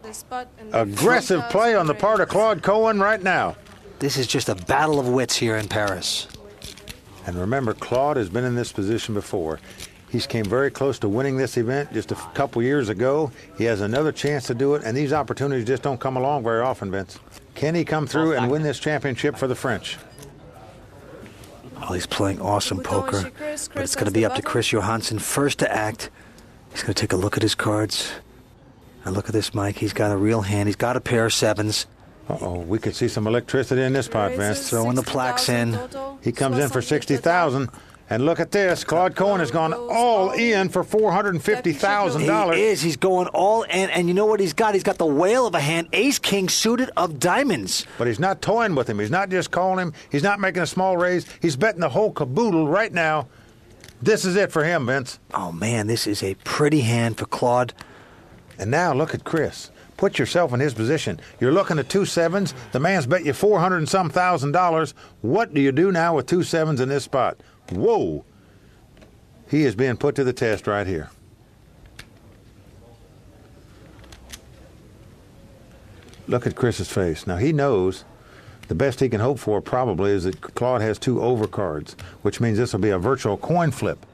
Speaker 3: Aggressive play on the part of Claude Cohen right now.
Speaker 6: This is just a battle of wits here in Paris.
Speaker 3: And remember, Claude has been in this position before. He's came very close to winning this event just a couple years ago. He has another chance to do it, and these opportunities just don't come along very often, Vince. Can he come through and win this championship for the French?
Speaker 6: Oh, he's playing awesome poker, but it's going to be up to Chris Johansson first to act. He's going to take a look at his cards. And look at this, Mike. He's got a real hand. He's got a pair of sevens.
Speaker 3: Uh-oh, we could see some electricity in this pot, Vince.
Speaker 6: Throwing the plaques in.
Speaker 3: He comes in for $60,000. And look at this. Claude Cohen has gone all in for $450,000.
Speaker 6: He is. He's going all in. And you know what he's got? He's got the whale of a hand. Ace-king suited of diamonds.
Speaker 3: But he's not toying with him. He's not just calling him. He's not making a small raise. He's betting the whole caboodle right now. This is it for him, Vince.
Speaker 6: Oh, man, this is a pretty hand for Claude.
Speaker 3: And now look at Chris. Put yourself in his position. You're looking at 2 sevens. The man's bet you $400 and some $1,000. What do you do now with 2 sevens in this spot? Whoa. He is being put to the test right here. Look at Chris's face. Now, he knows the best he can hope for probably is that Claude has 2 overcards, which means this will be a virtual coin flip.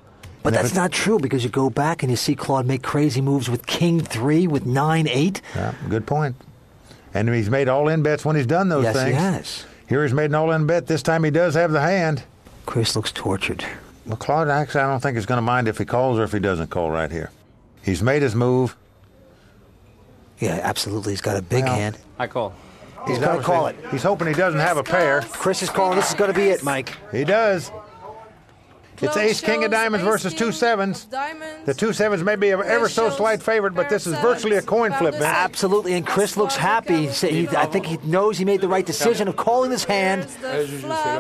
Speaker 6: But that's not true, because you go back and you see Claude make crazy moves with King 3, with 9-8.
Speaker 3: Yeah, good point. And he's made all-in bets when he's done those things.
Speaker 6: Yes, he has.
Speaker 3: Here he's made an all-in bet. This time he does have the hand.
Speaker 6: Chris looks tortured.
Speaker 3: Well, Claude, actually, I don't think he's going to mind if he calls or if he doesn't call right here. He's made his move.
Speaker 6: Yeah, absolutely. He's got a big hand.
Speaker 14: I call.
Speaker 6: He's going to call it.
Speaker 3: He's hoping he doesn't have a pair.
Speaker 6: Chris is calling. This is going to be it, Mike.
Speaker 3: He does. It's ace-king of diamonds versus 2 sevens. The 2 sevens may be an ever so slight favorite, but this is virtually a coin flip, Vince.
Speaker 6: Absolutely, and Chris looks happy. I think he knows he made the right decision of calling this hand.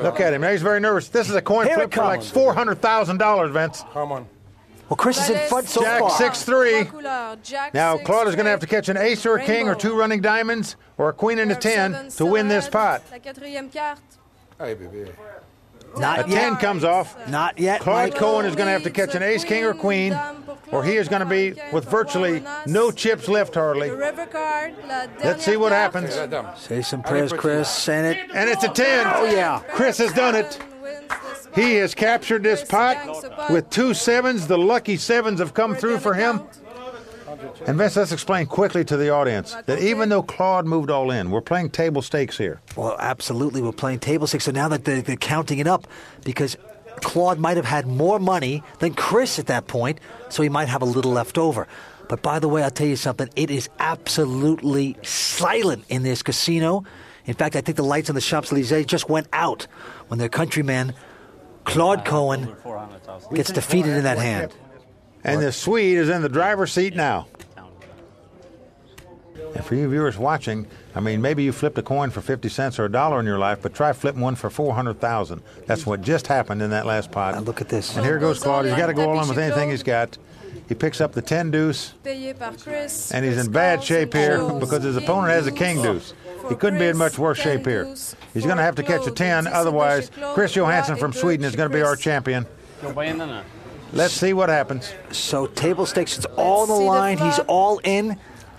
Speaker 3: Look at him. He's very nervous. This is a coin flip for like $400,000, Vince.
Speaker 13: Come on.
Speaker 6: Well, Chris is in front so far.
Speaker 3: Jack 6-3. Now, Claude is going to have to catch an ace or a king or 2 running diamonds or a queen and a 10 to win this pot.
Speaker 6: Not
Speaker 3: a
Speaker 6: yet.
Speaker 3: 10 comes off.
Speaker 6: Not yet.
Speaker 3: Claude Cohen is going to have to catch an ace, king, or queen, or he is going to be with virtually no chips left hardly. Let's see what happens.
Speaker 6: Say some prayers, Chris. And
Speaker 3: it's a 10.
Speaker 6: Oh, yeah.
Speaker 3: Chris has done it. He has captured this pot with 2 sevens. The lucky sevens have come through for him. And Vince, let's explain quickly to the audience that even though Claude moved all in, we're playing table stakes here.
Speaker 6: Well, absolutely, we're playing table stakes. So now that they're counting it up, because Claude might have had more money than Chris at that point, so he might have a little left over. But by the way, I'll tell you something, it is absolutely silent in this casino. In fact, I think the lights on the Champs-Élysées just went out when their countryman, Claude Cohen, gets defeated in that hand.
Speaker 3: And the Swede is in the driver's seat now. And for you viewers watching, I mean, maybe you flipped a coin for 50 cents or $1 in your life, but try flipping one for 400,000. That's what just happened in that last pot.
Speaker 4: Now look at this.
Speaker 3: And here goes Claude. He's got to go all in with anything he's got. He picks up the 10 deuce, and he's in bad shape here because his opponent has a king deuce. He couldn't be in much worse shape here. He's going to have to catch a 10, otherwise Chris Johansson from Sweden is going to be our champion. Let's see what happens.
Speaker 4: So table stakes, it's all on the line. He's all in.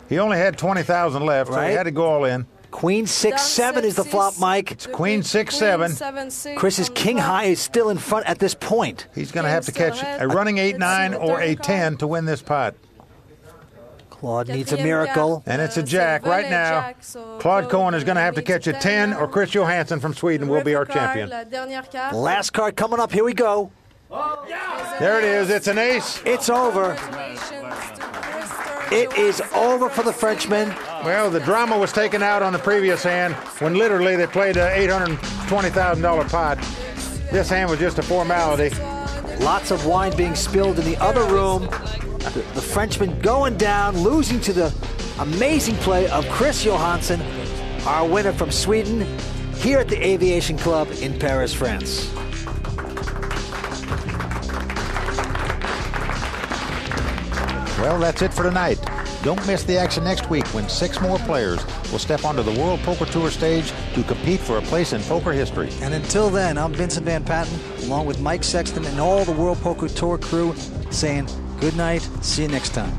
Speaker 3: He only had 20,000 left, so he had to go all in.
Speaker 4: Queen 6-7 is the flop, Mike.
Speaker 3: It's Queen 6-7.
Speaker 4: Chris's king high is still in front at this point.
Speaker 3: He's going to have to catch a running 8-9 or a 10 to win this pot.
Speaker 4: Claude needs a miracle.
Speaker 3: And it's a jack right now. Claude Cohen is going to have to catch a 10 or Chris Johansson from Sweden will be our champion.
Speaker 4: Last card coming up. Here we go.
Speaker 3: There it is. It's an ace.
Speaker 4: It's over. It is over for the Frenchman.
Speaker 3: Well, the drama was taken out on the previous hand when literally they played an $820,000 pot. This hand was just a formality.
Speaker 4: Lots of wine being spilled in the other room. The Frenchman going down, losing to the amazing play of Chris Johansson, our winner from Sweden, here at the Aviation Club in Paris, France.
Speaker 3: Well, that's it for tonight. Don't miss the action next week when 6 more players will step onto the World Poker Tour stage to compete for a place in poker history.
Speaker 4: And until then, I'm Vincent Van Patten, along with Mike Sexton and all the World Poker Tour crew, saying good night, see you next time.